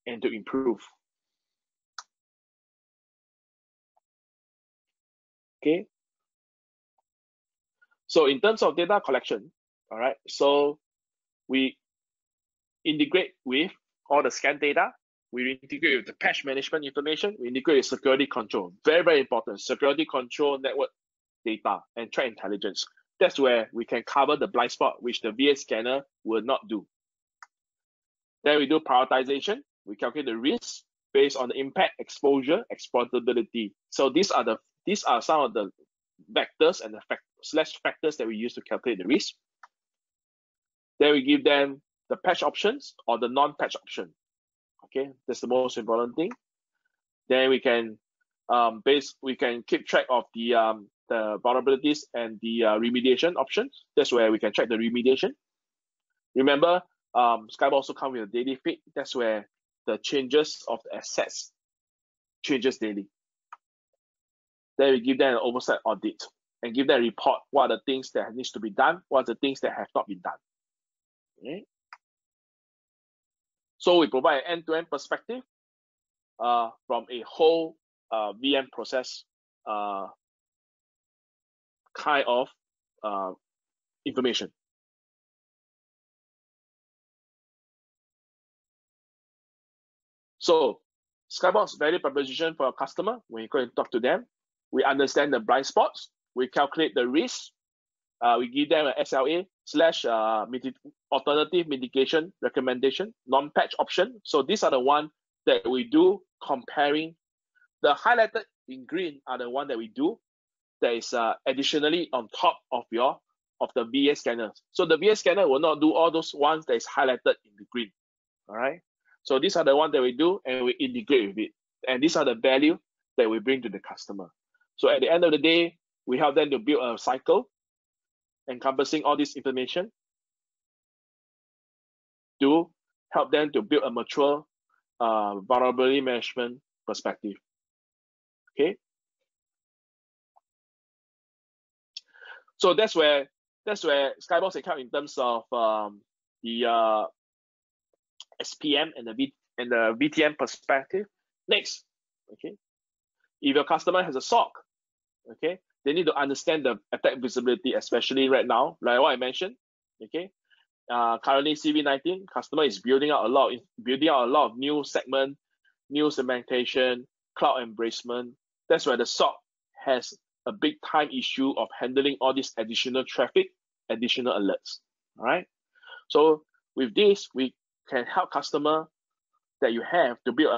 and to improve. Okay. So in terms of data collection, all right, so we integrate with all the scan data. We integrate with the patch management information. We integrate with security control. Very, very important. Security control, network data, and threat intelligence. That's where we can cover the blind spot, which the VA scanner will not do. Then we do prioritization. We calculate the risk based on the impact, exposure, exploitability. So these are some of the vectors and the factors that we use to calculate the risk. Then we give them the patch options or the non-patch option. Okay, that's the most important thing. Then we can keep track of the vulnerabilities and the remediation options. That's where we can track the remediation. Remember, Skybox also comes with a daily feed. That's where the changes of the assets changes daily. Then we give them an oversight audit and give them a report. What are the things that needs to be done? What are the things that have not been done? Okay. So we provide an end-to-end perspective from a whole VM process kind of information. So Skybox value proposition for a customer, when you go and talk to them, we understand the blind spots, we calculate the risk, we give them an SLA / alternative mitigation recommendation, non-patch option. So these are the ones that we do comparing. The highlighted in green are the one that we do that is additionally on top of the VA scanner. So the VA scanner will not do all those ones that is highlighted in the green. All right. So these are the ones that we do and we integrate with it. And these are the value that we bring to the customer. So at the end of the day, we help them to build a cycle encompassing all this information to help them to build a mature vulnerability management perspective. Okay. So that's where Skybox can come in terms of the SPM and the VTM perspective. Next, okay, if your customer has a SOC, okay, they need to understand the attack visibility, especially right now, like what I mentioned. Okay, currently CV19 customer is building out a lot of new segment, new segmentation, cloud embracement. That's where the SOC has a big time issue of handling all this additional traffic, additional alerts. All right. So with this, we can help customer that you have to build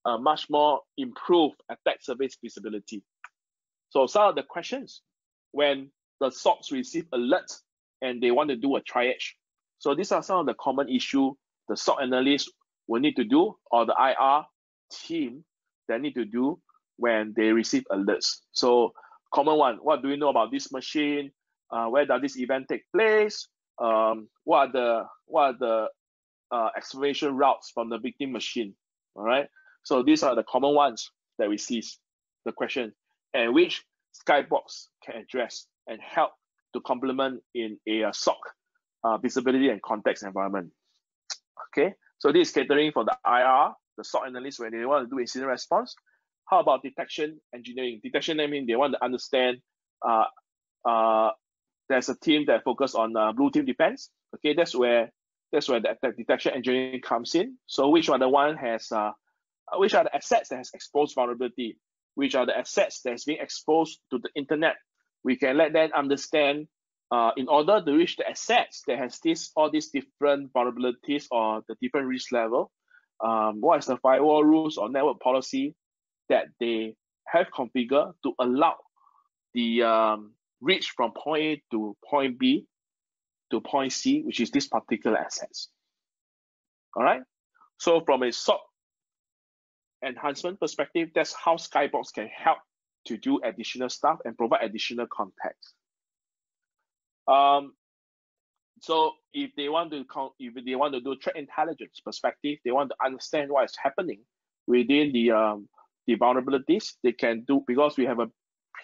a much more improved attack surface visibility. So some of the questions when the SOCs receive alerts and they want to do a triage. So these are some of the common issues the SOC analyst will need to do, or the IR team that need to do when they receive alerts. So common one, what do we know about this machine? Where does this event take place? What are the excavation routes from the victim machine? All right. So these are the common ones that we see, the question, and which Skybox can address and help to complement in a SOC visibility and context environment. Okay. So this is catering for the IR, the SOC analyst when they want to do incident response. How about detection engineering? Detection, I mean, they want to understand there's a team that focus on blue team defense. Okay, that's where the detection engineering comes in. So which are the one has which are the assets that has exposed vulnerability? Which are the assets that's being exposed to the internet? We can let them understand in order to reach the assets that has all these different vulnerabilities or the different risk level. What is the firewall rules or network policy that they have configured to allow the reach from point A to point B to point C, which is this particular assets. All right. So from a SOC enhancement perspective, that's how Skybox can help to do additional stuff and provide additional context. So if they want to do threat intelligence perspective, they want to understand what is happening within the vulnerabilities, they can do, because we have a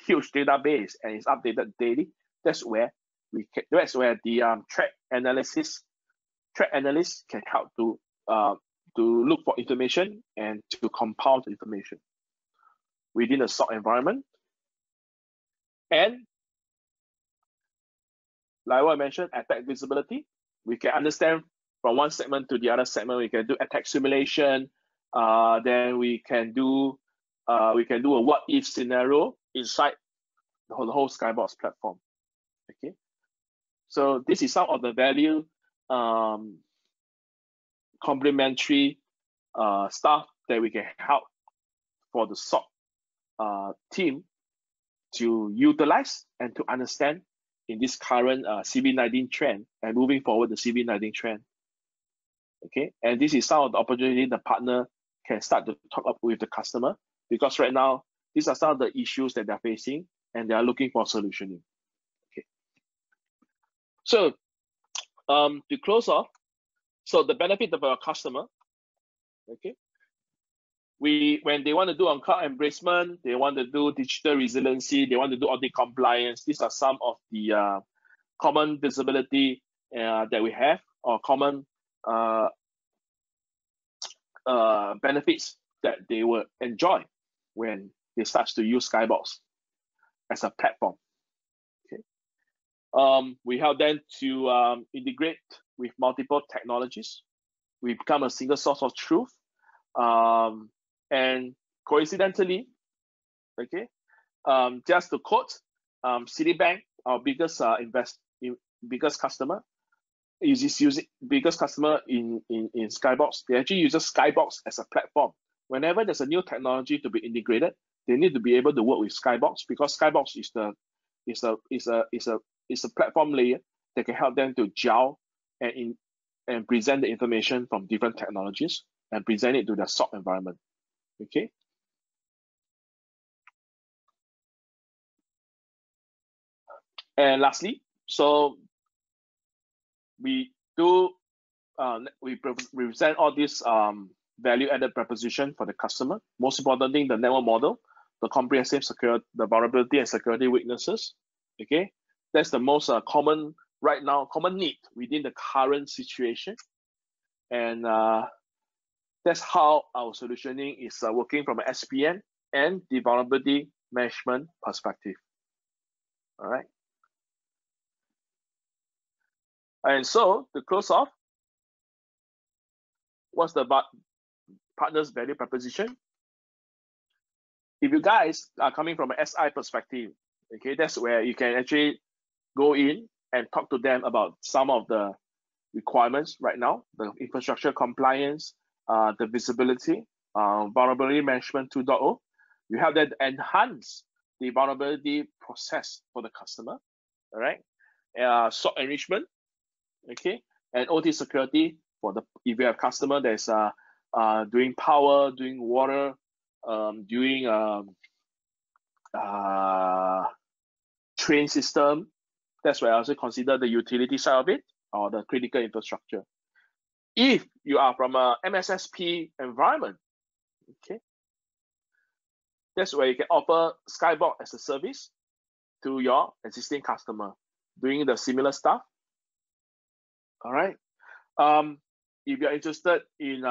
huge database and it's updated daily. That's where That's where the threat analysts can help to look for information and to compile the information within a SOC environment. And like what I mentioned, attack visibility. We can understand from one segment to the other segment. We can do attack simulation. Then we can do a what if scenario inside the whole Skybox platform. Okay, so this is some of the value complementary stuff that we can help for the SOC team to utilize and to understand in this current CV19 trend and moving forward the CV19 trend. Okay, and this is some of the opportunity the partner can start to talk up with the customer, because right now these are some of the issues that they're facing and they are looking for solutioning. Okay, so to close off, so the benefit of our customer, okay, when they want to do on cloud embracement, they want to do digital resiliency, they want to do audit compliance. These are some of the common visibility that we have, or common benefits that they will enjoy when they start to use Skybox as a platform. Okay, we help them to integrate with multiple technologies. We become a single source of truth. And coincidentally, okay, just to quote, Citibank, our biggest biggest customer, biggest customer in Skybox. They actually use Skybox as a platform. Whenever there's a new technology to be integrated, they need to be able to work with Skybox, because Skybox is a platform layer that can help them to gel and present the information from different technologies and present it to the SOC environment. Okay. And lastly, so we present all this value-added proposition for the customer. Most important thing, the network model, the comprehensive security, the vulnerability and security weaknesses. Okay, that's the most common right now, common need within the current situation, and that's how our solutioning is working from an SPN and the vulnerability management perspective. All right. And so to close off, what's the partner's value proposition? If you guys are coming from an SI perspective, okay, that's where you can actually go in and talk to them about some of the requirements right now, the infrastructure compliance, the visibility, vulnerability management 2.0. You have that enhance the vulnerability process for the customer, all right? SOC enrichment, okay, and OT security for the, if you have customer that's doing power, doing water, doing train system, that's where I also consider the utility side of it, or the critical infrastructure. If you are from a MSSP environment, okay, that's where you can offer Skybox as a service to your existing customer, doing the similar stuff. All right. If you're interested in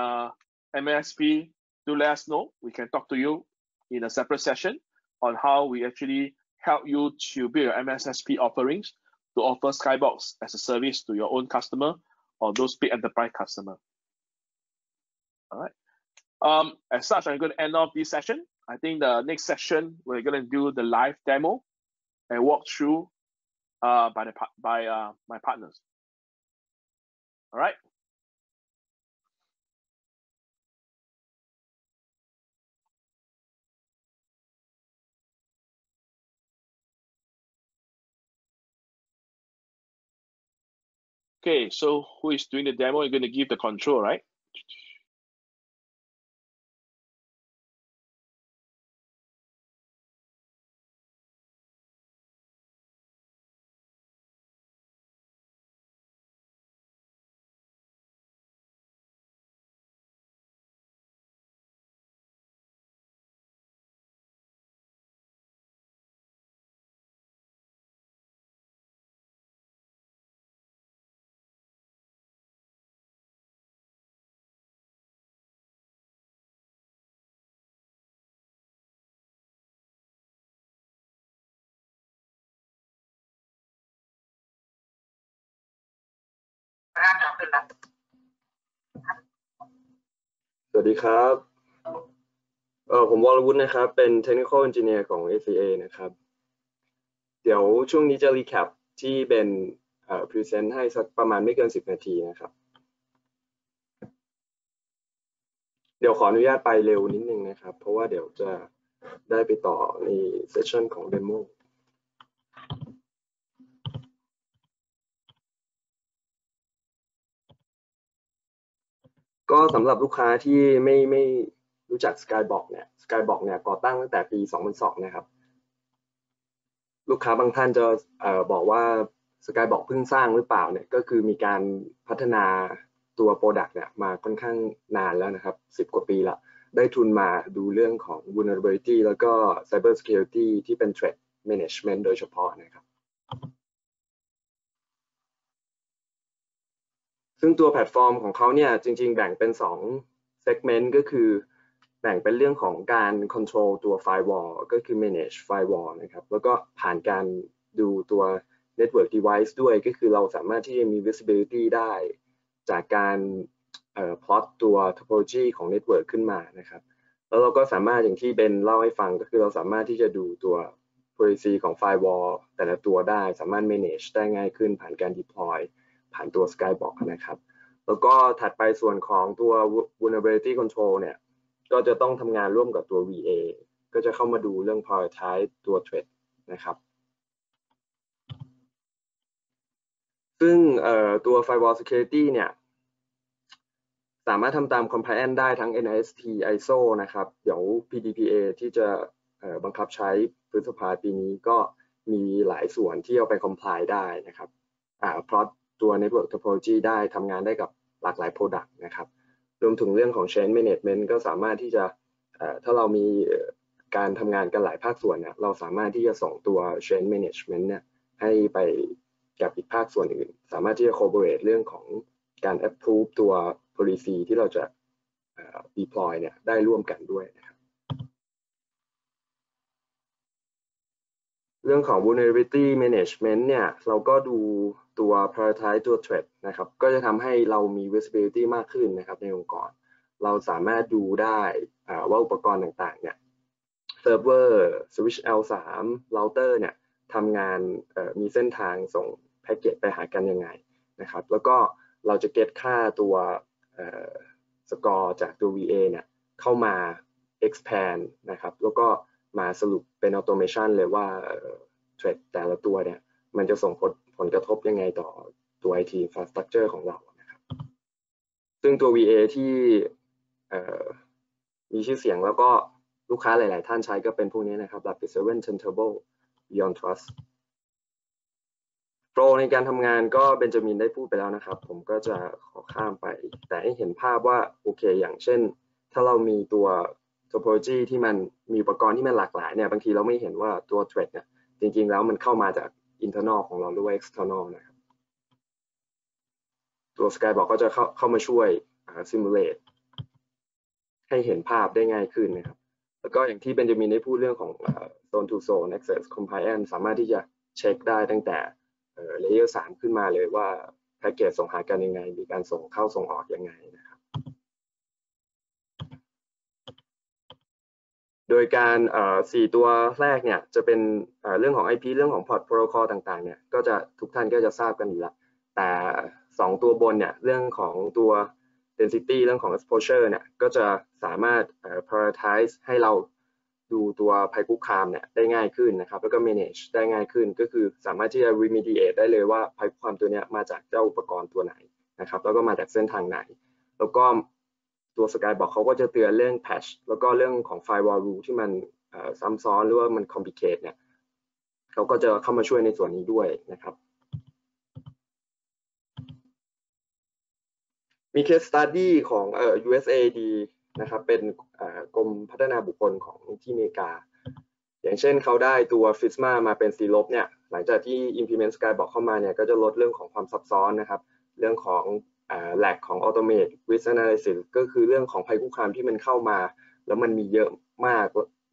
MSP, do let us know. We can talk to you in a separate session on how we actually help you to build your MSSP offerings to offer Skybox as a service to your own customer or those big enterprise customer. All right. As such, I'm going to end off this session. I think the next session we're going to do the live demo and walk through by my partners. All right. Okay, so who is doing the demo? You're going to give the control, right? สวัสดีครับผมวรวุฒินะครับเป็น Technical Engineer ของ ACA นะครับเดี๋ยวช่วงนี้จะ recap ที่เป็นpresent ให้สักประมาณไม่เกิน10 นาทีนะครับเดี๋ยวขออนุญาตไปเร็วนิดนึงนะครับเพราะว่าเดี๋ยวจะได้ไปต่อในเซสชันของ Demo ก็สำหรับลูกค้าที่ไม่รู้จัก Skybox เนี่ยก่อตั้งตั้งแต่ปี 2002 นะครับลูกค้าบางท่านจะบอกว่า Skybox เพิ่งสร้างหรือเปล่าเนี่ยก็คือมีการพัฒนาตัว Product เนี่ยมาค่อนข้างนานแล้วนะครับ10 กว่าปีละได้ทุนมาดูเรื่องของ Vulnerability แล้วก็ CyberSecurity ที่เป็น Threat Management โดยเฉพาะนะครับซึ่งตัวแพลตฟอร์มของเขาเนี่ยจริงๆแบ่งเป็น2 segment ก็คือแบ่งเป็นเรื่องของการ control ตัว firewall ก็คือ manage firewall นะครับแล้วก็ผ่านการดูตัว network device ด้วยก็คือเราสามารถที่จะมี visibility ได้จากการplot ตัว topology ของ network ขึ้นมานะครับแล้วเราก็สามารถอย่างที่เบนเล่าให้ฟังก็คือเราสามารถที่จะดูตัว policy ของ firewall แต่ละตัวได้สามารถ manage ได้ง่ายขึ้นผ่านการ deploy ผ่านตัว Skybox นะครับแล้วก็ถัดไปส่วนของตัว vulnerability control เนี่ยก็จะต้องทำงานร่วมกับตัว VA ก็จะเข้ามาดูเรื่อง prioritize ตัว threat นะครับซึ่งตัว firewall security เนี่ยสามารถทำตาม compliance ได้ทั้ง NIST ISO นะครับเดี๋ยว PDPA ที่จะบังคับใช้พฤษภาปีนี้ก็มีหลายส่วนที่เอาไป comply ได้นะครับเพราะตัว network topology ได้ทำงานได้กับหลากหลาย product นะครับรวมถึงเรื่องของ change management ก็สามารถที่จะถ้าเรามีการทำงานกันหลายภาคส่วนเนี่ยเราสามารถที่จะส่งตัว change management เนี่ยให้ไปกับอีกภาคส่วนอื่นสามารถที่จะ collaborate เรื่องของการ approve ตัว policy ที่เราจะdeploy เนี่ยได้ร่วมกันด้วยนะครับเรื่องของ vulnerability management เนี่ยเราก็ดูตัว prioritize ตัว threat นะครับก็จะทำให้เรามี visibility มากขึ้นนะครับในองค์กรเราสามารถดูได้ว่าอุปกรณ์ต่างๆเนี่ย server switch L3 router เนี่ยทำงานมีเส้นทางส่งแพ็กเกจไปหากันยังไงนะครับแล้วก็เราจะ get ค่าตัวสกอร์จากตัว VA เนี่ยเข้ามา expand นะครับแล้วก็มาสรุปเป็น automation เลยว่าthreat แต่ละตัวเนี่ยมันจะส่งผลกระทบยังไงต่อตัว IT infrastructure ของเรานะครับซึ่งตัว VA ที่มีชื่อเสียงแล้วก็ลูกค้าหลายๆท่านใช้ก็เป็นพวกนี้นะครับ Rapid7 Tenable Beyond Trustโปรในการทำงานก็เบนจามินได้พูดไปแล้วนะครับผมก็จะขอข้ามไปแต่ให้เห็นภาพว่าโอเคอย่างเช่นถ้าเรามีตัว topology ที่มันมีอุปกรณ์ที่มันหลากหลายเนี่ยบางทีเราไม่เห็นว่าตัว threat เนี่ยจริงๆแล้วมันเข้ามาจาก internal ของเราหรือว่า external นะครับตัว Skybox ก็จะเข้ามาช่วย simulate ให้เห็นภาพได้ง่ายขึ้นนะครับแล้วก็อย่างที่เบนจามินได้พูดเรื่องของ zone to zone access compliance สามารถที่จะเช็คได้ตั้งแต่layer 3 ขึ้นมาเลยว่าแพ็กเกจส่งหากันยังไงมีการส่งเข้าส่งออกยังไงนะครับโดยการ4 ตัวแรกเนี่ยจะเป็นเรื่องของ IP เรื่องของ port protocol ต่างๆเนี่ยก็จะทุกท่านก็จะทราบกันอยู่แล้วแต่2 ตัวบนเนี่ยเรื่องของตัว density เรื่องของ exposure เนี่ยก็จะสามารถprioritize ให้เราดูตัวภัยคุกคามเนี่ยได้ง่ายขึ้นนะครับแล้วก็ manage ได้ง่ายขึ้นก็คือสามารถที่จะ remediate ได้เลยว่าภัยคุกคามตัวนี้มาจากเจ้าอุปกรณ์ตัวไหนนะครับแล้วก็มาจากเส้นทางไหนแล้วก็ตัว Skybox เขาก็จะเตือนเรื่อง patch แล้วก็เรื่องของ firewall rule ที่มันซ้ำซ้อนหรือว่ามัน complicate เนี่ยเขาก็จะเข้ามาช่วยในส่วนนี้ด้วยนะครับมี case study ของUSAID นะครับเป็นกรมพัฒนาบุคคลของที่อเมริกาอย่างเช่นเขาได้ตัว FISMA มาเป็น C ลบเนี่ยหลังจากที่ implement Skybox เข้ามาเนี่ยก็จะลดเรื่องของความซับซ้อนนะครับเรื่องของlack ของ automate risk analysis ก็คือเรื่องของภัยคุกคามที่มันเข้ามาแล้วมันมีเยอะมาก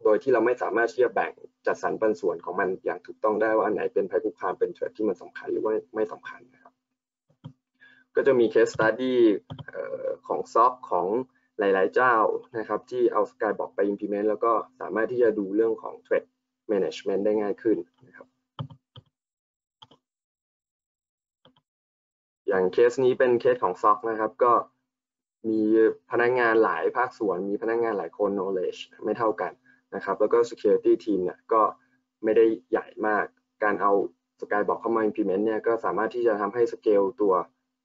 โดยที่เราไม่สามารถที่จะแบ่งจัดสรรปันส่วนของมันอย่างถูกต้องได้ว่าอันไหนเป็นภัยคุกคามเป็น threat ที่มันสำคัญหรือว่าไม่สำคัญนะครับ ก็จะมี case study ของ SOC ของหลายๆเจ้านะครับที่เอา Skybox ไป implement แล้วก็สามารถที่จะดูเรื่องของ threat management ได้ง่ายขึ้นนะครับอย่างเคสนี้เป็นเคสของ SOC นะครับก็มีพนักงานหลายภาคส่วนมีพนักงานหลายคน knowledge ไม่เท่ากันนะครับแล้วก็ security team เนี่ยก็ไม่ได้ใหญ่มากการเอา Skybox เข้ามา implement เนี่ยก็สามารถที่จะทำให้ scale ตัว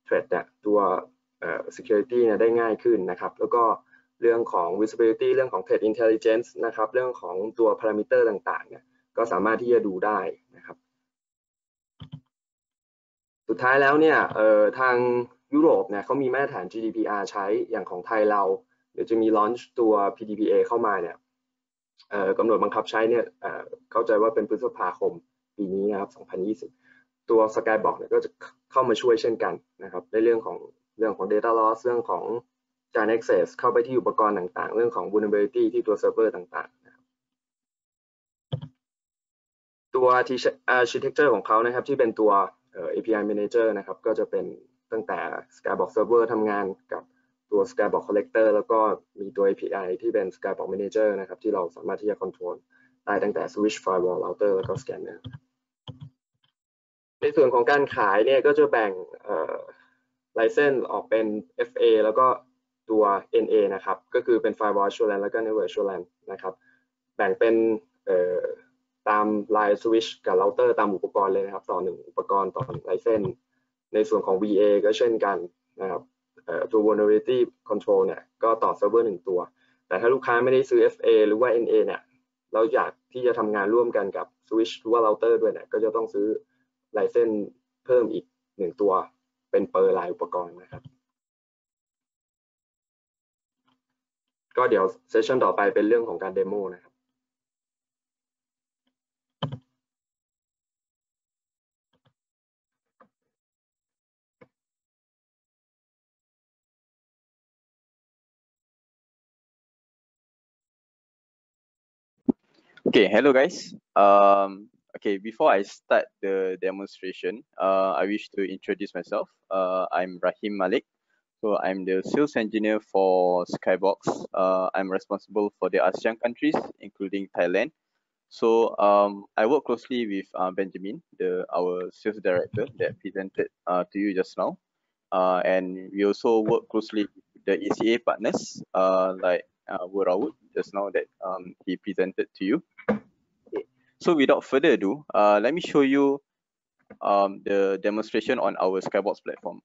threat เนี่ยตัวsecurity เนี่ยได้ง่ายขึ้นนะครับแล้วก็เรื่องของ visibility เรื่องของ threat intelligence นะครับเรื่องของตัว parameter ต่างๆเนี่ยก็สามารถที่จะดูได้นะครับสุดท้ายแล้วเนี่ยทางยุโรปเนี่ยเขามีมาตรฐาน GDPR ใช้อย่างของไทยเราเดี๋ยวจะมี launch ตัว PDPA เข้ามาเนี่ยกำหนดบังคับใช้เนี่ยเข้าใจว่าเป็นพฤษภาคมปีนี้นะครับ2020ตัว Skybox เนี่ยก็จะเข้ามาช่วยเช่นกันนะครับในเรื่องของdata loss เรื่องของการ access เข้าไปที่อุปกรณ์ต่างๆเรื่องของ vulnerability ที่ตัวเซิร์ฟเวอร์ต่างๆนะครับตัว architecture ของเขานะครับที่เป็นตัว API Manager นะครับก็จะเป็นตั้งแต่ Skybox Server ทำงานกับตัว Skybox Collector แล้วก็มีตัว API ที่เป็น Skybox Manager นะครับที่เราสามารถที่จะ control ได้ตั้งแต่ Switch Firewall Router แล้วก็ Scanner ในส่วนของการขายเนี่ยก็จะแบ่งlicense ออกเป็น FA แล้วก็ตัว NA นะครับก็คือเป็น Firewall Assurance แล้วก็ Network Assurance นะครับแบ่งเป็นตาม line switch กับ router ตามอุปกรณ์เลยนะครับต่อ1อุปกรณ์ต่อ1 license ในส่วนของ VA ก็เช่นกันนะครับตัว vulnerability control เนี่ยก็ต่อ server 1ตัวแต่ถ้าลูกค้าไม่ได้ซื้อ FA หรือว่า NA เนี่ยเราอยากที่จะทำงานร่วมกันกับ switch หรือว่า router ด้วยเนี่ยก็จะต้องซื้อ license เพิ่มอีก1ตัวเป็นเปอร์รายอุปกรณ์นะครับก็เดี๋ยวเซสชันต่อไปเป็นเรื่องของการเดโมนะครับ Okay, hello guys. Okay, before I start the demonstration, I wish to introduce myself. I'm Rahim Malik. So I'm the sales engineer for Skybox. I'm responsible for the ASEAN countries, including Thailand. So I work closely with Benjamin, our sales director that presented to you just now. And we also work closely with the ECA partners like Worawut just now that he presented to you. Okay. So without further ado, let me show you the demonstration on our Skybox platform.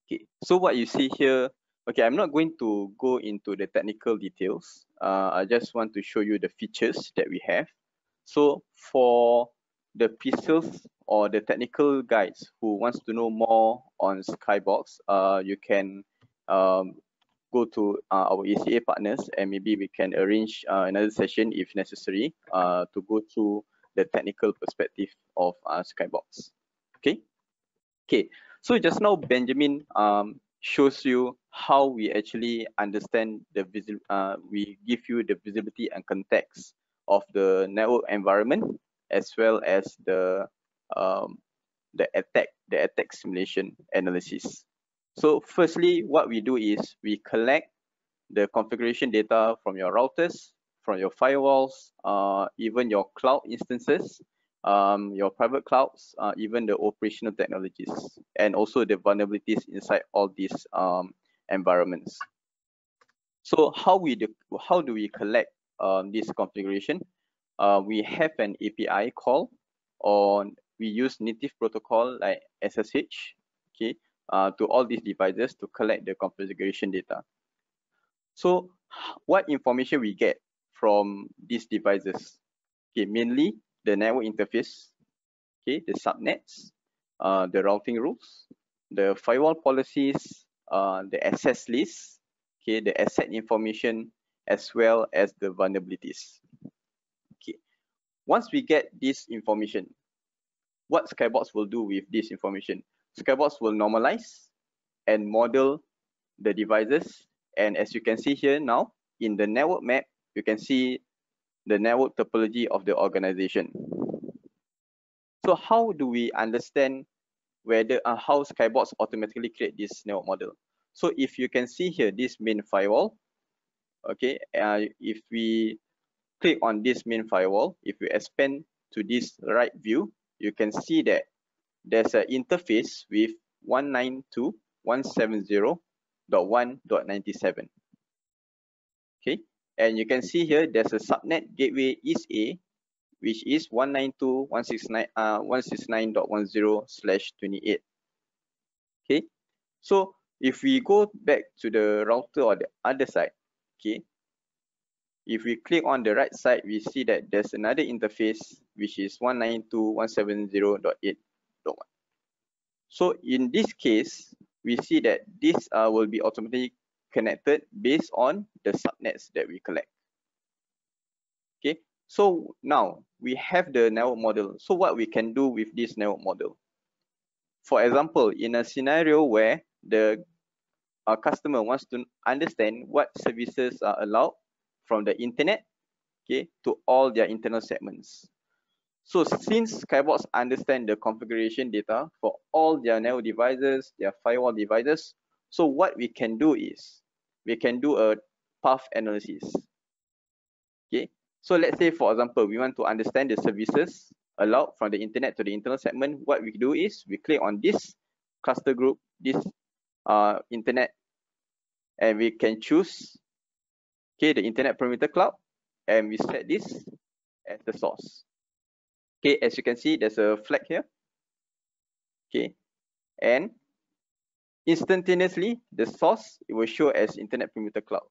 Okay, so what you see here, okay, I'm not going to go into the technical details. I just want to show you the features that we have. So for the pre-sales or the technical guys who wants to know more on Skybox, you can go to our ECA partners and maybe we can arrange another session if necessary to go through the technical perspective of Skybox. Okay. Okay. So just now Benjamin shows you how we actually understand the we give you the visibility and context of the network environment as well as the attack simulation analysis. So firstly, what we do is we collect the configuration data from your routers, from your firewalls, even your cloud instances, your private clouds, even the operational technologies, and also the vulnerabilities inside all these environments. So how do we collect this configuration? We have an API call, or we use native protocol like SSH, okay, to all these devices to collect the configuration data. So what information we get from these devices? Okay, mainly the network interface, okay, the subnets, the routing rules, the firewall policies, the access list, okay, the asset information, as well as the vulnerabilities. Okay, once we get this information, what Skybox will do with this information? Skybox will normalize and model the devices. And as you can see here now, in the network map, you can see the network topology of the organization. So how do we understand whether how Skybox automatically create this network model. So if you can see here, this main firewall, okay, if we click on this main firewall, if we expand to this right view, you can see that there's an interface with 192.170.1.97. Okay, and you can see here there's a subnet gateway is A, which is 192.169.10/28. Okay, so if we go back to the router or the other side, okay, if we click on the right side, we see that there's another interface which is 192.170.8.1. So in this case, we see that this will be automatically connected based on the subnets that we collect. Okay, so now we have the network model. So what we can do with this network model? For example, in a scenario where the customer wants to understand what services are allowed from the internet, okay, to all their internal segments. So since Skybox understand the configuration data for all their network devices, their firewall devices, so what we can do is we can do a path analysis. Okay, so let's say, for example, we want to understand the services allowed from the internet to the internal segment. What we do is we click on this cluster group, this internet, and we can choose, okay, the internet perimeter cloud, and we set this as the source. Okay, as you can see, there's a flag here. Okay, and instantaneously the source, it will show as internet perimeter cloud.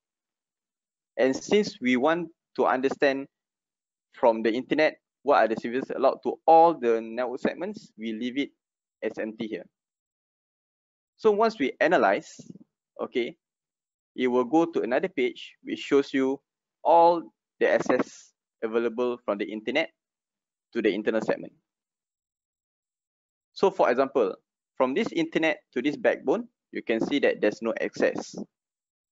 And since we want to understand from the internet what are the services allowed to all the network segments, we leave it as empty here. So once we analyze, okay, it will go to another page which shows you all the access available from the internet to the internal segment. So for example, from this internet to this backbone, you can see that there's no access,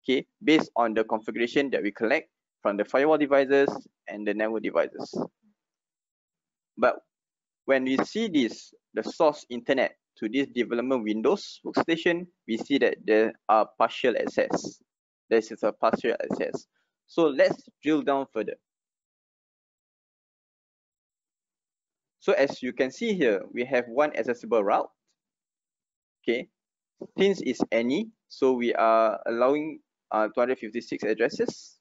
okay, based on the configuration that we collect from the firewall devices and the network devices. But when we see this, the source internet to this development Windows workstation, we see that there are partial access. This is a partial access. So let's drill down further. So as you can see here, we have one accessible route. Okay, since it's any, so we are allowing 256 addresses.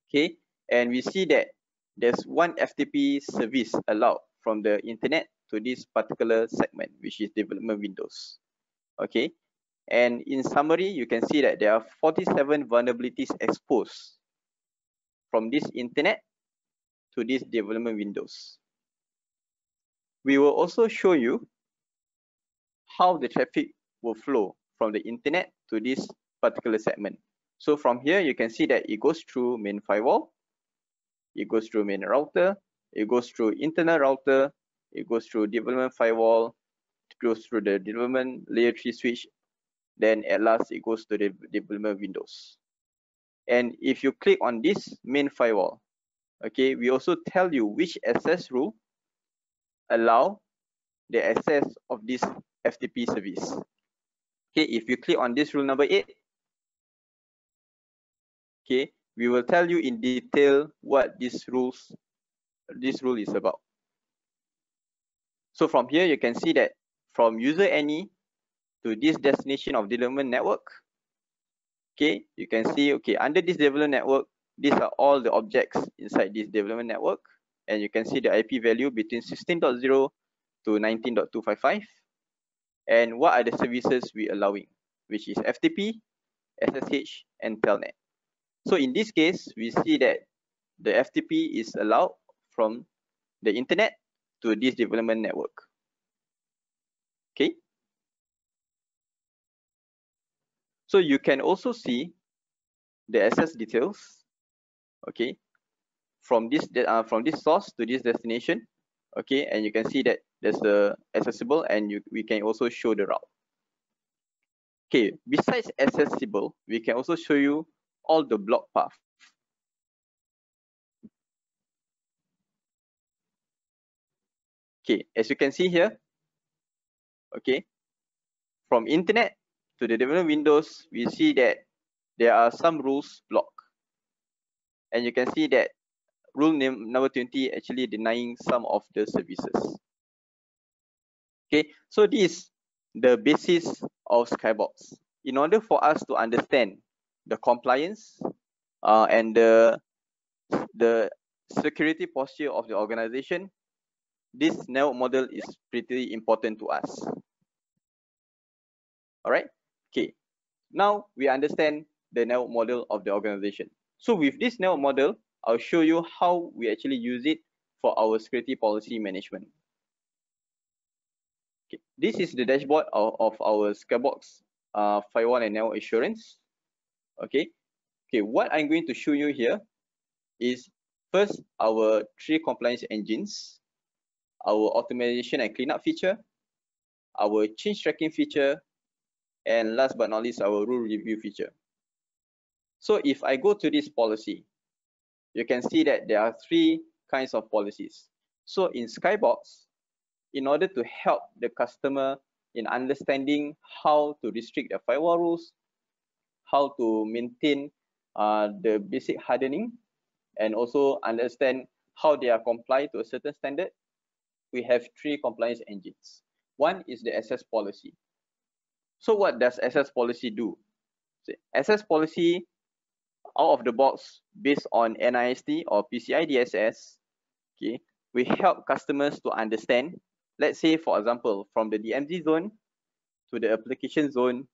Okay, and we see that there's one FTP service allowed from the internet to this particular segment, which is development Windows. Okay, and in summary, you can see that there are 47 vulnerabilities exposed from this internet to this development Windows. We will also show you how the traffic will flow from the internet to this particular segment. So from here, you can see that it goes through main firewall, it goes through main router, it goes through internal router, it goes through development firewall, it goes through the development layer 3 switch, then at last it goes to the development Windows. And if you click on this main firewall, okay, we also tell you which access rule allow the access of this FTP service. Okay, if you click on this rule number 8, okay, we will tell you in detail what this rule is about. So from here, you can see that from user any to this destination of development network, okay, you can see, okay, under this development network, these are all the objects inside this development network, and you can see the IP value between 16.0 to 19.255, and what are the services we allowing, which is FTP, SSH, and Telnet. So in this case, we see that the FTP is allowed from the internet to this development network. Okay. So you can also see the access details, okay, from this source to this destination, okay, and you can see that there's the accessible, and we can also show the route. Okay, besides accessible, we can also show you all the block path. Okay, as you can see here, Okay, from internet to the development windows, we see that there are some rules blocked, and you can see that rule number 20 actually denying some of the services. Okay, so this is the basis of Skybox. In order for us to understand the compliance and the security posture of the organization, this network model is pretty important to us. All right. Okay. Now we understand the network model of the organization. So with this network model, I'll show you how we actually use it for our security policy management. Okay. This is the dashboard of our Skybox firewall and network assurance. Okay. Okay. What I'm going to show you here is first our 3 compliance engines, our automation and cleanup feature, our change tracking feature, and last but not least, our rule review feature. So if I go to this policy, you can see that there are 3 kinds of policies. So in Skybox, in order to help the customer in understanding how to restrict the firewall rules, how to maintain the basic hardening, and also understand how they are compliant to a certain standard, we have 3 compliance engines. One is the access policy. So what does access policy do? So access policy out of the box based on NIST or PCI DSS, okay, we help customers to understand, let's say for example, from the DMZ zone to the application zone,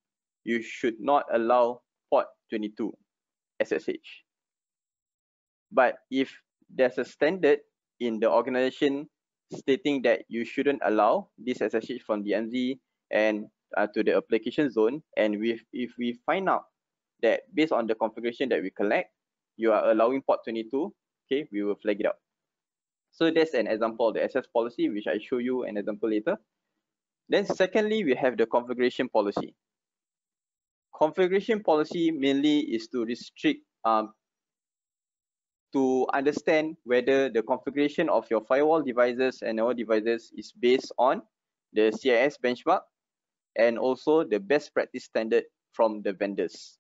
you should not allow port 22 SSH. But if there's a standard in the organization stating that you shouldn't allow this SSH from DMZ and to the application zone, and if we find out that based on the configuration that we collect, you are allowing port 22, okay, we will flag it out. So that's an example of the access policy, which I show you an example later. Then secondly, we have the configuration policy. Configuration policy mainly is to restrict, to understand whether the configuration of your firewall devices and network devices is based on the CIS benchmark and also the best practice standard from the vendors.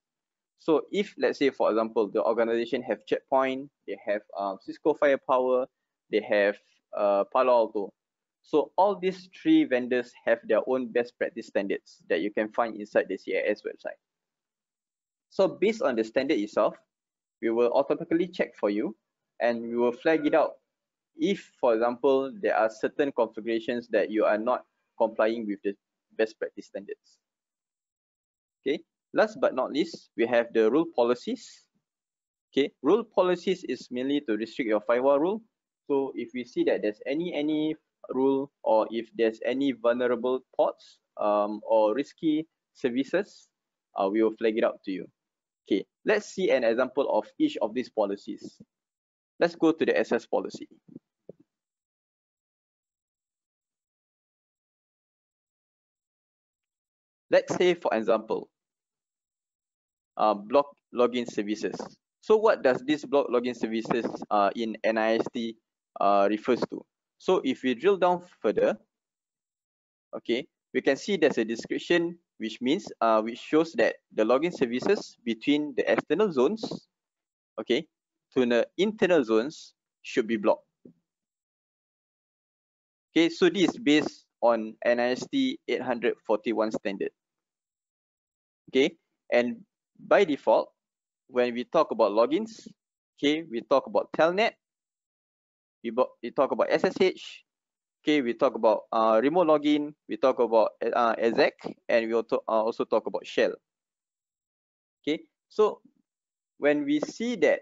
So if, let's say, for example, the organization have Checkpoint, they have Cisco Firepower, they have Palo Alto. So all these 3 vendors have their own best practice standards that you can find inside the CIS website. So based on the standard itself, we will automatically check for you and we will flag it out if, for example, there are certain configurations that you are not complying with the best practice standards. Okay. Last but not least, we have the rule policies. Okay, rule policies is mainly to restrict your firewall rule. So if we see that there's any rule or if there's any vulnerable ports or risky services, we will flag it out to you. Okay, let's see an example of each of these policies. Let's go to the access policy. Let's say, for example, block login services. So what does this block login services in NIST refers to? So if we drill down further, okay, we can see there's a description which means which shows that the login services between the external zones, okay, to the internal zones should be blocked. Okay, so this is based on NIST 841 standard. Okay, and by default, when we talk about logins, okay, we talk about telnet, we talk about SSH, okay, we talk about remote login, we talk about exec, and we also talk about shell. Okay, so when we see that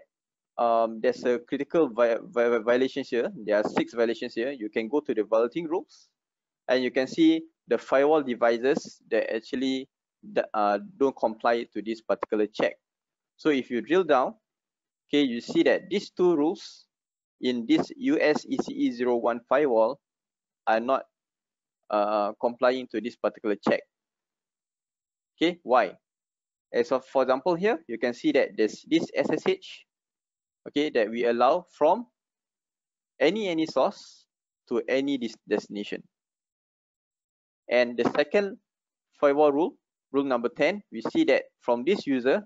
there's a critical violation here, there are 6 violations here, you can go to the violating rules, and you can see the firewall devices that actually don't comply to this particular check. So if you drill down, okay, you see that these 2 rules in this US ECE 01 firewall are not complying to this particular check. Okay, why? As of, for example, here you can see that there's this SSH, okay, that we allow from any source to any destination. And the second firewall rule, rule number 10, we see that from this user,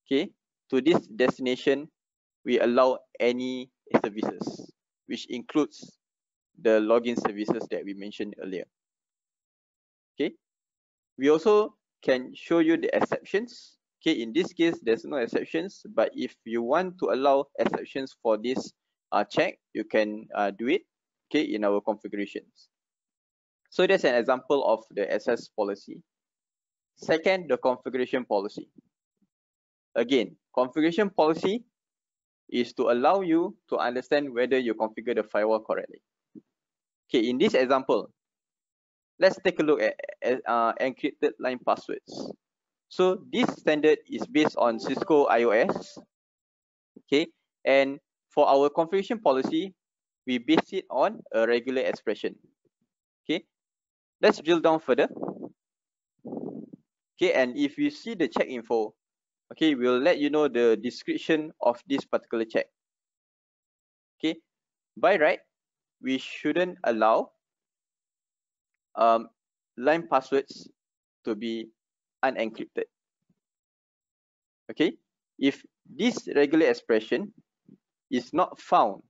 okay, to this destination, we allow any services, which includes the login services that we mentioned earlier. Okay, we also can show you the exceptions. Okay, in this case, there's no exceptions, but if you want to allow exceptions for this check, you can do it, okay, in our configurations. So that's an example of the access policy. Second, the configuration policy. Again, configuration policy is to allow you to understand whether you configure the firewall correctly. Okay, in this example, let's take a look at encrypted line passwords. So this standard is based on Cisco iOS. Okay, and for our configuration policy, we base it on a regular expression. Okay, let's drill down further. Okay, and if you see the check info, okay, we'll let you know the description of this particular check. Okay, by right, we shouldn't allow line passwords to be unencrypted. Okay, if this regular expression is not found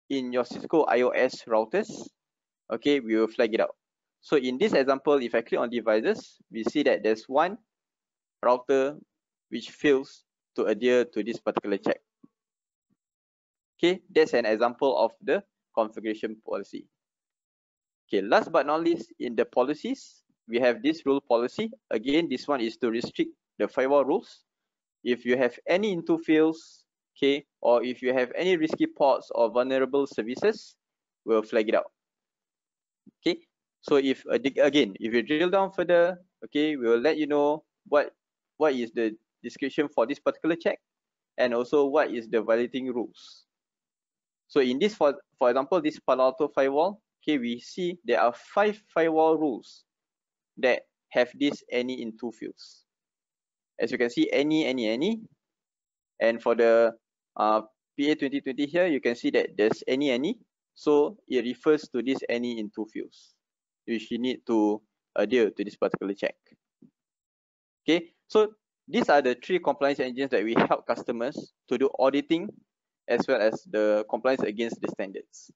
in your Cisco iOS routers, okay, we will flag it out. So in this example, if I click on devices, we see that there's one router which fails to adhere to this particular check. Okay, that's an example of the configuration policy. Okay, last but not least, in the policies, we have this rule policy. Again, this one is to restrict the firewall rules. If you have any into fields, okay, or if you have any risky ports or vulnerable services, we'll flag it out. Okay, so if again, if you drill down further, okay, we will let you know what is the description for this particular check, and also what is the violating rules. So in this, for example, this Palo Alto firewall, okay, we see there are 5 firewall rules that have this any into fields. As you can see, any, and for the PA 2020 here, you can see that there's any, so it refers to this any into fields, which you need to adhere to this particular check. Okay, so these are the 3 compliance engines that we help customers to do auditing as well as the compliance against the standards.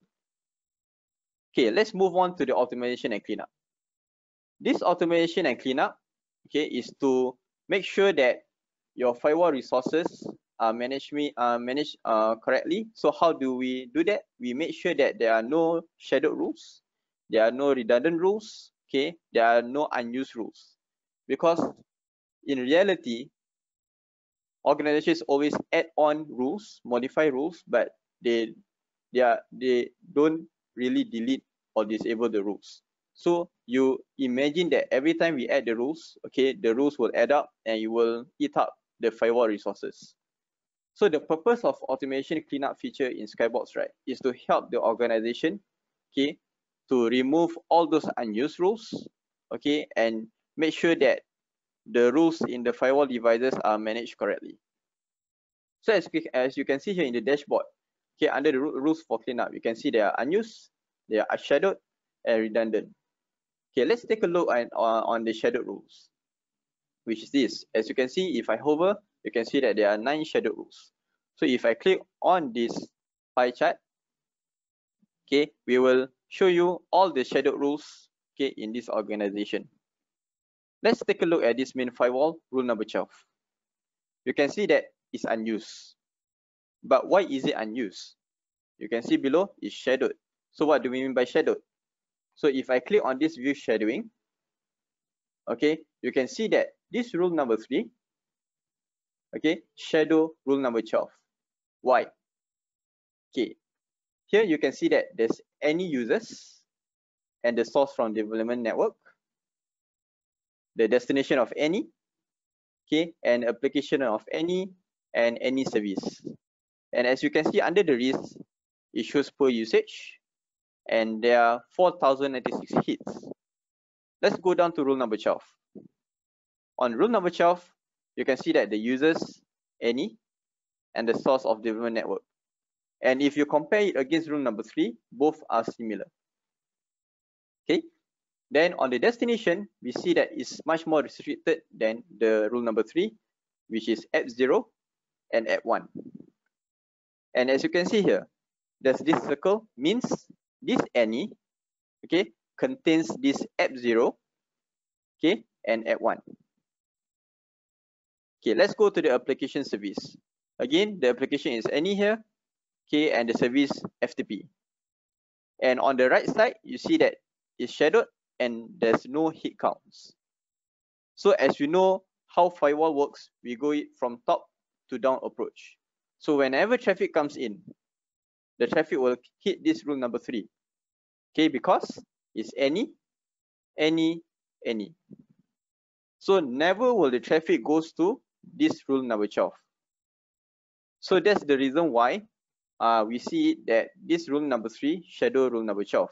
Okay, let's move on to the automation and cleanup. This automation and cleanup, okay, is to make sure that your firewall resources are managed correctly. So how do we do that? We make sure that there are no shadowed rules, there are no redundant rules, okay, there are no unused rules. Because in reality, organizations always add on rules, modify rules, but they don't really delete or disable the rules. So you imagine that every time we add the rules, okay, the rules will add up and you will eat up the firewall resources. So the purpose of automation cleanup feature in Skybox, right, is to help the organization, okay, to remove all those unused rules, okay, and make sure that the rules in the firewall devices are managed correctly. So as you can see here in the dashboard, okay, under the rules for cleanup, you can see they are unused, they are shadowed, and redundant. Okay, let's take a look at on the shadowed rules, which is this. As you can see, if I hover, you can see that there are 9 shadowed rules. So if I click on this pie chart, okay, we will show you all the shadowed rules, okay, in this organization. Let's take a look at this main firewall, rule number 12. You can see that it's unused. But why is it unused? You can see below it's shadowed. So what do we mean by shadowed? So if I click on this view shadowing, okay, you can see that this rule number 3, okay, shadow rule number 12. Why? Okay, here you can see that there's any users and the source from development network, the destination of any, okay, and application of any and any service. And as you can see under the risk, it shows per usage, and there are 4,096 hits. Let's go down to rule number 12. On rule number 12, you can see that the users, any, and the source of development network. And if you compare it against rule number 3, both are similar. Okay, Then on the destination, we see that it's much more restricted than the rule number 3, which is app 0 and app 1. And as you can see here, there's this circle means this any, okay, contains this app 0, okay, and app 1. Okay, let's go to the application service. Again, the application is any here, okay, and the service FTP. And on the right side, you see that it's shadowed and there's no hit counts. So as we know how firewall works, we go it from top to down approach. So whenever traffic comes in, the traffic will hit this rule number 3. Okay, because it's any. So never will the traffic goes to this rule number 12. So that's the reason why we see that this rule number 3 shadow rule number 12.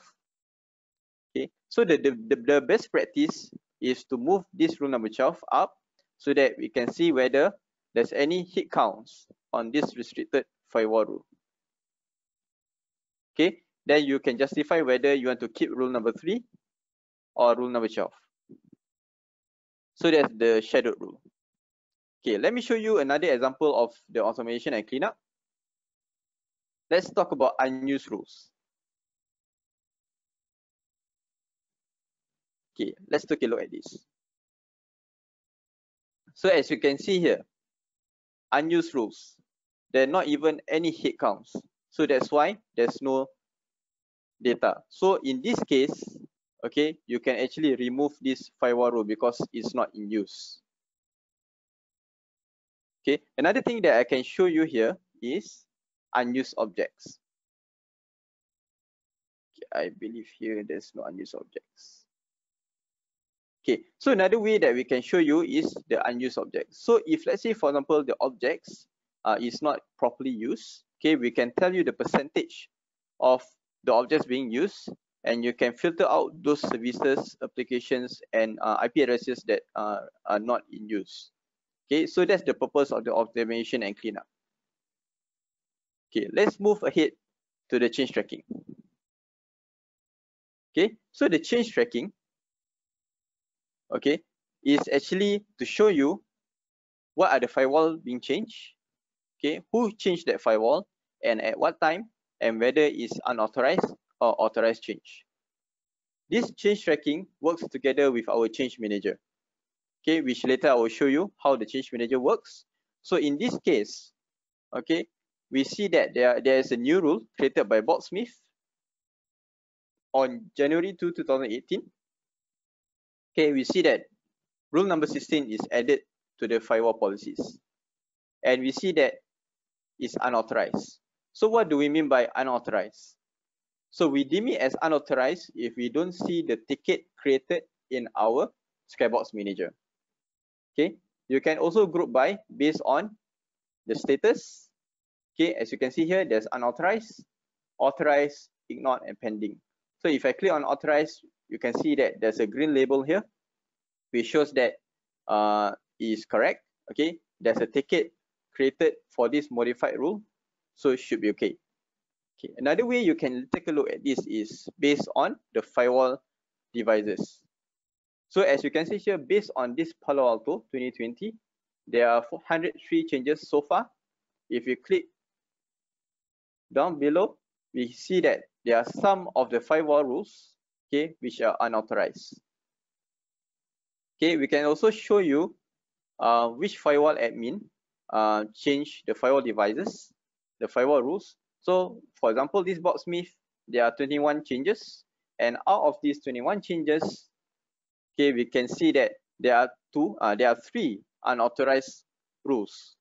Okay, so the best practice is to move this rule number 12 up so that we can see whether there's any hit counts on this restricted firewall rule. Okay, then you can justify whether you want to keep rule number 3 or rule number 12. So that's the shadowed rule. Okay, let me show you another example of the automation and cleanup. Let's talk about unused rules. Okay, let's take a look at this. So as you can see here, unused rules, there are not even any hit counts. So that's why there's no data. So in this case, okay, you can actually remove this firewall rule because it's not in use. Okay, another thing that I can show you here is unused objects. Okay, I believe here there's no unused objects. Okay, so another way that we can show you is the unused objects. So if let's say, for example, the objects is not properly used, okay, we can tell you the percentage of the objects being used, and you can filter out those services, applications, and IP addresses that are not in use. Okay, so that's the purpose of the automation and cleanup. Okay, let's move ahead to the change tracking. Okay, so the change tracking, okay, is actually to show you what are the firewall being changed, okay, who changed that firewall and at what time, and whether it's unauthorized or authorized change. This change tracking works together with our change manager, okay, which later I will show you how the change manager works. So in this case, okay, we see that there is a new rule created by Bob Smith on January 2, 2018. Okay, we see that rule number 16 is added to the firewall policies, and we see that it's unauthorized. So what do we mean by unauthorized? So we deem it as unauthorized if we don't see the ticket created in our Skybox manager. Okay, you can also group by based on the status. Okay, as you can see here, there's unauthorized, authorized, ignored, and pending. So if I click on authorized, you can see that there's a green label here, which shows that is correct. Okay, there's a ticket created for this modified rule, so it should be okay. Okay, another way you can take a look at this is based on the firewall devices. So as you can see here, based on this Palo Alto 2020, there are 403 changes so far. If you click down below, we see that there are some of the firewall rules, okay, which are unauthorized. Okay, we can also show you which firewall admin change the firewall devices, the firewall rules. So for example, this Bob Smith, there are 21 changes, and out of these 21 changes, okay, we can see that there are 3 unauthorized rules.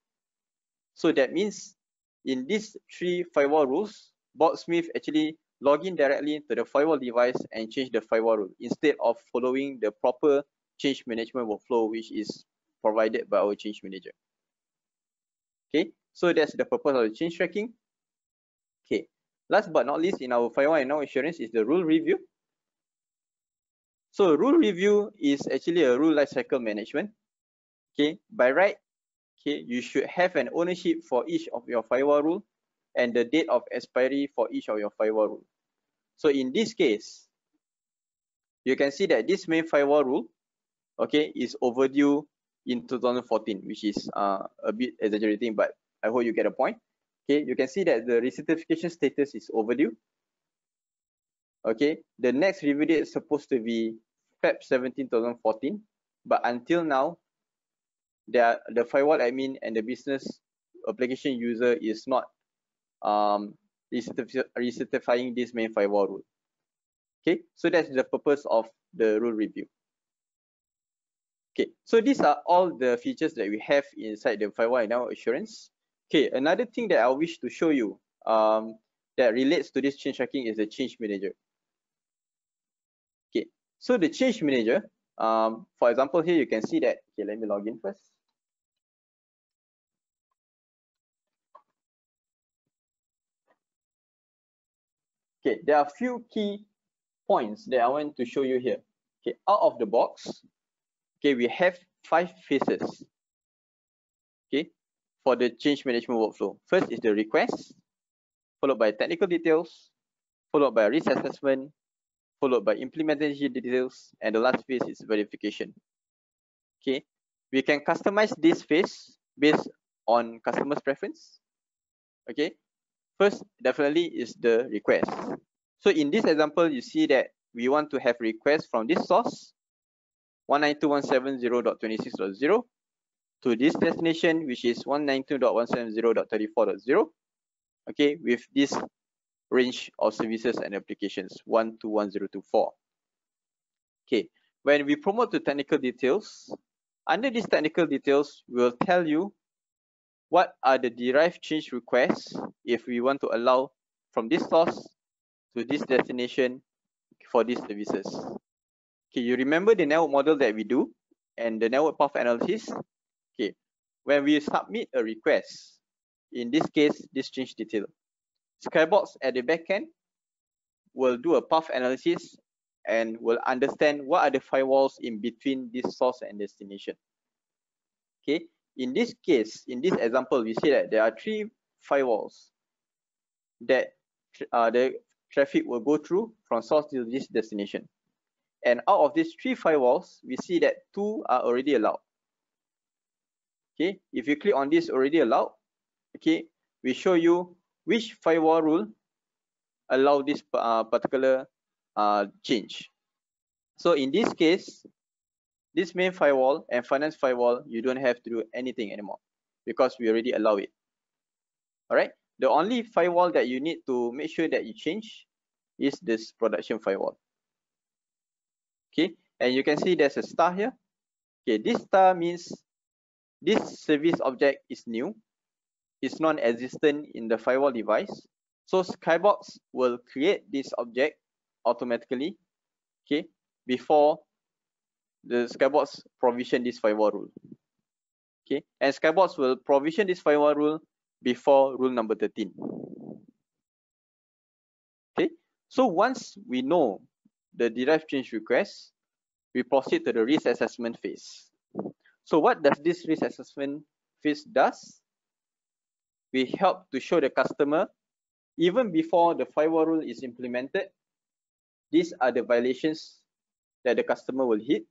So that means in these 3 firewall rules, Bob Smith actually log in directly to the firewall device and change the firewall rule instead of following the proper change management workflow, which is provided by our change manager. Okay, so that's the purpose of the change tracking. Okay, last but not least in our firewall and network assurance is the rule review. So rule review is actually a rule lifecycle management. Okay, by right, okay, you should have an ownership for each of your firewall rule and the date of expiry for each of your firewall rule. So in this case, you can see that this main firewall rule, okay, is overdue in 2014, which is a bit exaggerating, but I hope you get a point. Okay, you can see that the recertification status is overdue. Okay, the next review date is supposed to be Feb 17, 2014, but until now, the firewall admin and the business application user is not recertifying this main firewall rule. Okay, so that's the purpose of the rule review. Okay, so these are all the features that we have inside the firewall and network assurance. Okay, another thing that I wish to show you that relates to this change tracking is the change manager. Okay, so the change manager, for example, here you can see that. Okay, let me log in first. Okay, there are a few key points that I want to show you here. Okay, out of the box, okay, we have 5 phases. Okay, for the change management workflow. First is the request, followed by technical details, followed by risk assessment, followed by implementation details, and the last phase is verification. Okay, we can customize this phase based on customer's preference. Okay, first definitely is the request. So in this example, you see that we want to have requests from this source 192.170.26.0 to this destination, which is 192.170.34.0. okay, with this range of services and applications 1 to 1024. Okay, when we promote to technical details, under these technical details, we'll tell you what are the derived change requests if we want to allow from this source to this destination for these services. Okay, you remember the network model that we do and the network path analysis? Okay, when we submit a request, in this case, this change detail, Skybox at the backend will do a path analysis and will understand what are the firewalls in between this source and destination. Okay, in this case, in this example, we see that there are 3 firewalls that the traffic will go through from source to this destination. And out of these 3 firewalls, we see that 2 are already allowed. Okay, if you click on this already allowed, okay, we show you which firewall rule allow this particular change. So in this case, this main firewall and finance firewall, you don't have to do anything anymore because we already allow it. All right, the only firewall that you need to make sure that you change is this production firewall. Okay, and you can see there's a star here. Okay, this star means this service object is new. It's non-existent in the firewall device. So Skybox will create this object automatically, okay, before the Skybox provision this firewall rule. Okay, and Skybox will provision this firewall rule before rule number 13. Okay, so once we know the derived change request, we proceed to the risk assessment phase. So what does this risk assessment phase does? We help to show the customer, even before the firewall rule is implemented, these are the violations that the customer will hit.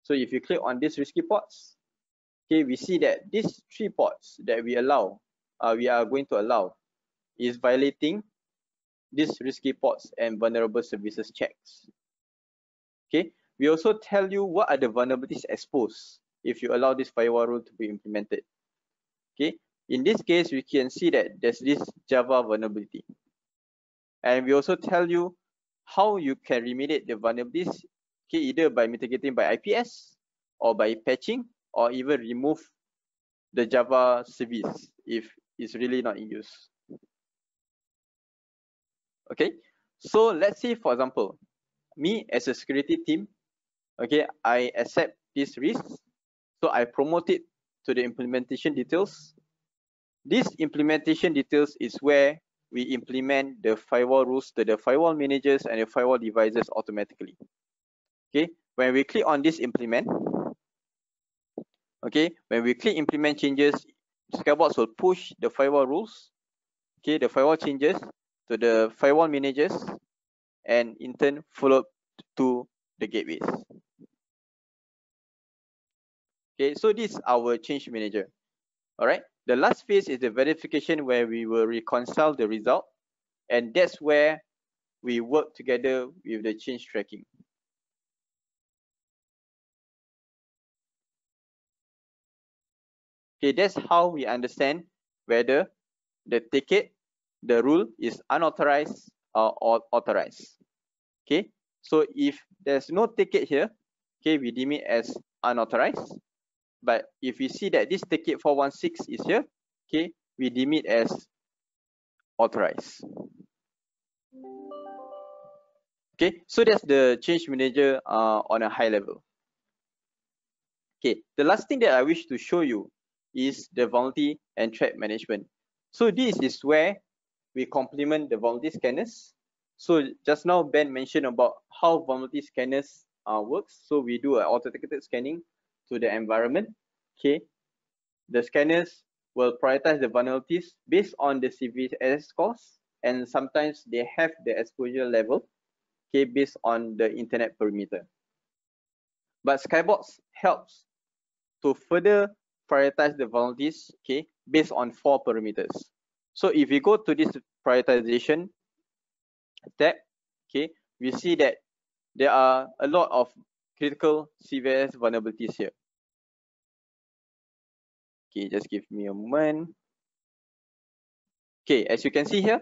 So if you click on these risky ports, okay, we see that these 3 ports that we allow, we are going to allow, is violating these risky ports and vulnerable services checks. Okay, we also tell you what are the vulnerabilities exposed if you allow this firewall rule to be implemented. Okay, in this case, we can see that there's this Java vulnerability. And we also tell you how you can remediate the vulnerabilities, okay, either by mitigating by IPS or by patching, or even remove the Java service if it's really not in use. Okay, so let's say, for example, me as a security team, okay, I accept this risk, so I promote it to the implementation details. This implementation details is where we implement the firewall rules to the firewall managers and the firewall devices automatically. Okay, when we click on this implement, okay, when we click implement changes, Skybox will push the firewall rules, okay, the firewall changes to the firewall managers, and in turn followed to the gateways. Okay, so this is our change manager. All right, the last phase is the verification, where we will reconcile the result, and that's where we work together with the change tracking. Okay, that's how we understand whether the ticket, the rule is unauthorized or authorized. Okay, so if there's no ticket here, okay, we deem it as unauthorized. But if we see that this ticket 416 is here, okay, we deem it as authorized. Okay, so that's the change manager on a high level. Okay, the last thing that I wish to show you is the vulnerability and threat management. So this is where we complement the vulnerability scanners. So just now Ben mentioned about how vulnerability scanners works. So we do an authenticated scanning to the environment. Okay, the scanners will prioritize the vulnerabilities based on the CVSS scores, and sometimes they have the exposure level, okay, based on the internet perimeter. But Skybox helps to further prioritize the vulnerabilities, okay, based on 4 parameters. So if we go to this prioritization tab, okay, we see that there are a lot of critical CVS vulnerabilities here. Okay, just give me a moment. Okay, as you can see here,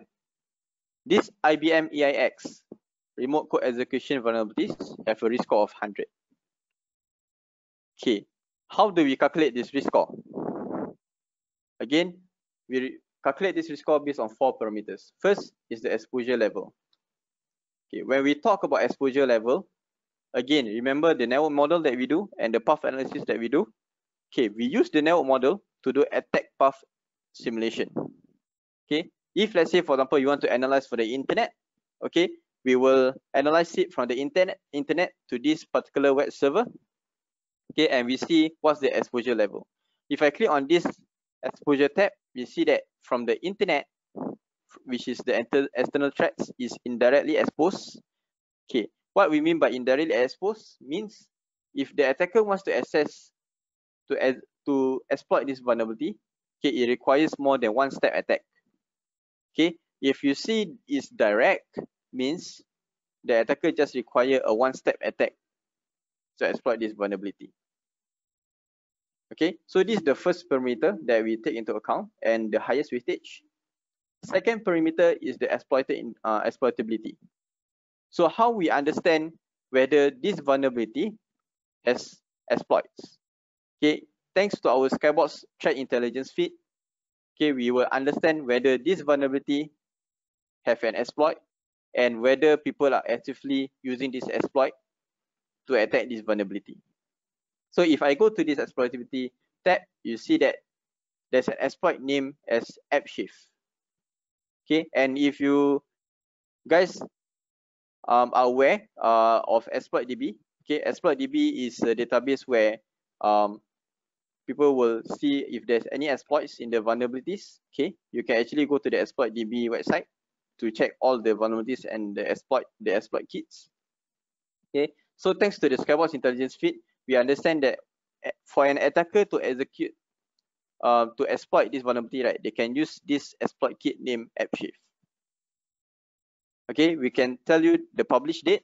this IBM EIX remote code execution vulnerabilities have a risk score of 100. Okay, how do we calculate this risk score? Again, we calculate this risk score based on 4 parameters. First is the exposure level. Okay, when we talk about exposure level, again, remember the network model that we do and the path analysis that we do. Okay, we use the network model to do attack path simulation. Okay, if let's say, for example, you want to analyze for the internet, okay, we will analyze it from the internet to this particular web server. Okay, and we see what's the exposure level. If I click on this exposure tab, we see that from the internet, which is the external threats, is indirectly exposed. Okay, what we mean by indirectly exposed means if the attacker wants to access to exploit this vulnerability, okay, it requires more than one step attack. Okay, if you see it's direct, means the attacker just require a one-step attack to exploit this vulnerability. Okay, so this is the first parameter that we take into account and the highest weightage. Second parameter is the exploitability. So how we understand whether this vulnerability has exploits. Okay, thanks to our Skybox threat intelligence feed, okay, we will understand whether this vulnerability have an exploit and whether people are actively using this exploit to attack this vulnerability. So if I go to this exploitability tab, you see that there's an exploit named as AppShift. Okay, and if you guys are aware of ExploitDB, okay, ExploitDB is a database where people will see if there's any exploits in the vulnerabilities. Okay, you can actually go to the ExploitDB website to check all the vulnerabilities and the exploit kits. Okay, so thanks to the Skybox intelligence feed, we understand that for an attacker to execute to exploit this vulnerability, right, they can use this exploit kit named AppShift. Okay, we can tell you the publish date,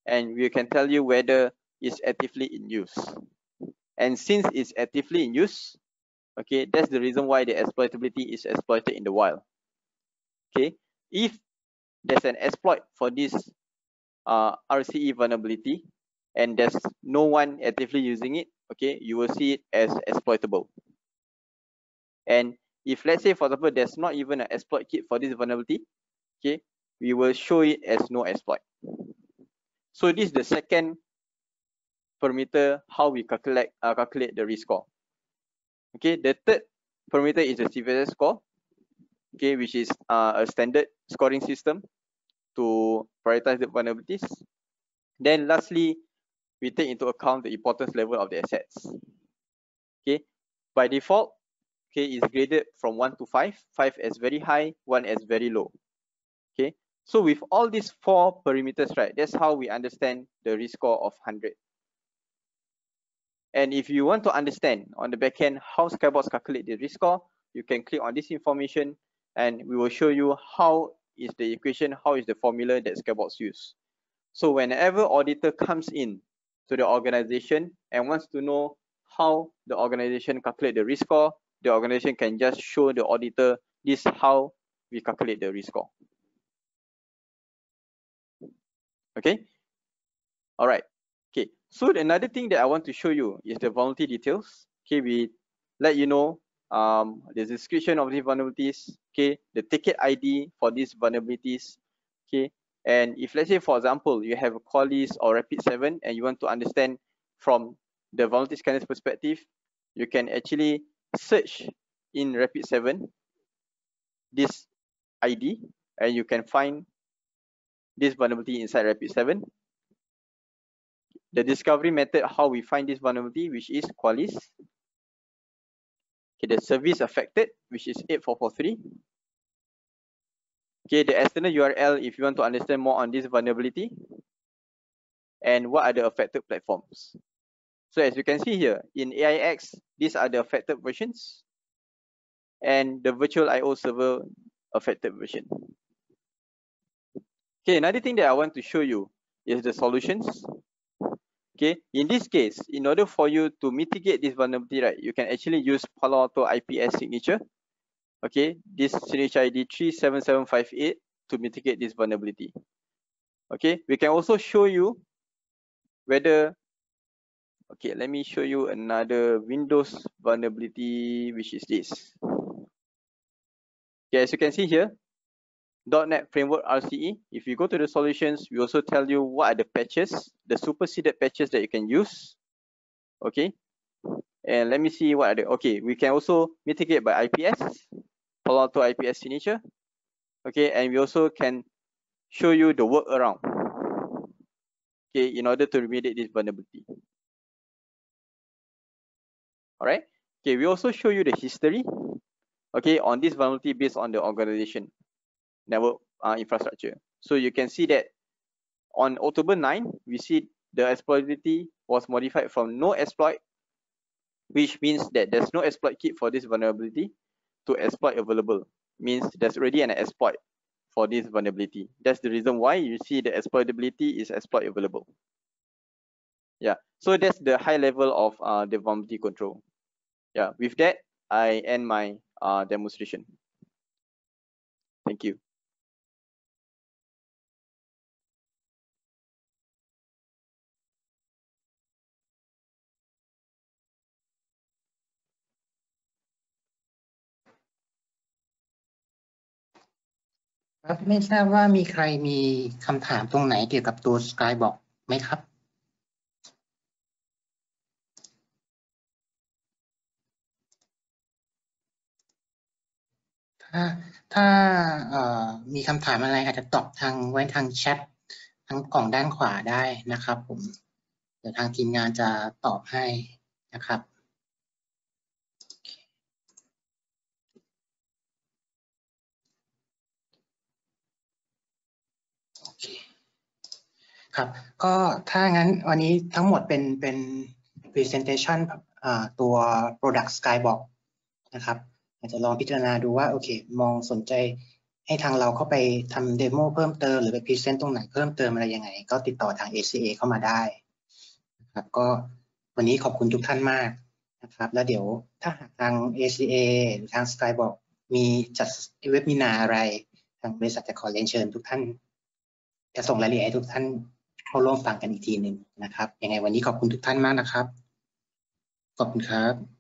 and we can tell you whether it's actively in use. And since it's actively in use, okay, that's the reason why the exploitability is exploited in the wild. Okay, if there's an exploit for this RCE vulnerability and there's no one actively using it, okay, you will see it as exploitable. And if let's say, for example, there's not even an exploit kit for this vulnerability, okay, we will show it as no exploit. So this is the second parameter how we calculate the risk score. Okay, the third parameter is the CVSS score, okay, which is a standard scoring system to prioritize the vulnerabilities. Then lastly, we take into account the importance level of the assets. Okay, by default, okay, it's graded from 1 to 5, 5 as very high, 1 as very low. Okay, So with all these 4 perimeters, right, that's how we understand the risk score of 100. And if you want to understand on the back end how Skybox calculate the risk score, you can click on this information and we will show you how is the equation, how is the formula that Skybox use. So whenever auditor comes in to the organization and wants to know how the organization calculate the risk score, the organization can just show the auditor this how we calculate the risk score. Okay. All right. Okay. So another thing that I want to show you is the vulnerability details. Okay. We let you know the description of the vulnerabilities. Okay. The ticket ID for these vulnerabilities. Okay. And if let's say, for example, you have a Qualys or Rapid7 and you want to understand from the vulnerability scanner's perspective, you can actually search in Rapid7 this ID and you can find this vulnerability inside Rapid7. The discovery method, how we find this vulnerability, which is Qualys. Okay, the service affected, which is 8443. Okay, the external URL if you want to understand more on this vulnerability. And what are the affected platforms. So as you can see here, in AIX, these are the affected versions. And the virtual IO server affected version. Okay, another thing that I want to show you is the solutions. Okay, in this case, in order for you to mitigate this vulnerability, right, you can actually use Palo Alto IPS signature. Okay, this signature ID 37758 to mitigate this vulnerability. Okay, we can also show you whether, okay, let me show you another Windows vulnerability, which is this. Okay, as you can see here, .NET Framework RCE, if you go to the solutions, we also tell you what are the patches, the superseded patches that you can use. Okay, and let me see what are the, okay, we can also mitigate by IPS, Palo Alto IPS signature. Okay, and we also can show you the workaround. Okay, in order to remediate this vulnerability. All right. Okay, we also show you the history. Okay, on this vulnerability based on the organization network infrastructure. So you can see that on October 9, we see the exploitability was modified from no exploit, which means that there's no exploit kit for this vulnerability, to exploit available, means there's already an exploit for this vulnerability. That's the reason why you see the exploitability is exploit available. Yeah, so that's the high level of the vulnerability control. Yeah, with that, I end my demonstration. Thank you.ครับไม่ทราบว่ามีใครมีคำถามตรงไหนเกี่ยวกับตัว Skybox ไหมครับถ้ามีคำถามอะไรอาจจะตอบไว้ทางแชททางกล่องด้านขวาได้นะครับผมเดี๋ยวทางทีมงานจะตอบให้นะครับโอเคครับก็ถ้างั้นวันนี้ทั้งหมดเป็น presentation ตัว product Skybox นะครับอาจจะลองพิจารณาดูว่าโอเคมองสนใจให้ทางเราเข้าไปทำเดโมเพิ่มเติมหรือไปพรีเซนต์ตรงไหนเพิ่มเติมอะไรยังไงก็ติดต่อทาง ACA เข้ามาได้นะครับก็วันนี้ขอบคุณทุกท่านมากนะครับแล้วเดี๋ยวถ้าหากทาง ACA หรือทาง Skybox มีจัดเว็บมินาอะไรทางบริษัทจะขอเรียนเชิญทุกท่านจะส่งรายละเอียดให้ทุกท่านเข้าร่วมฟังกันอีกทีหนึ่งนะครับยังไงวันนี้ขอบคุณทุกท่านมากนะครับขอบคุณครับ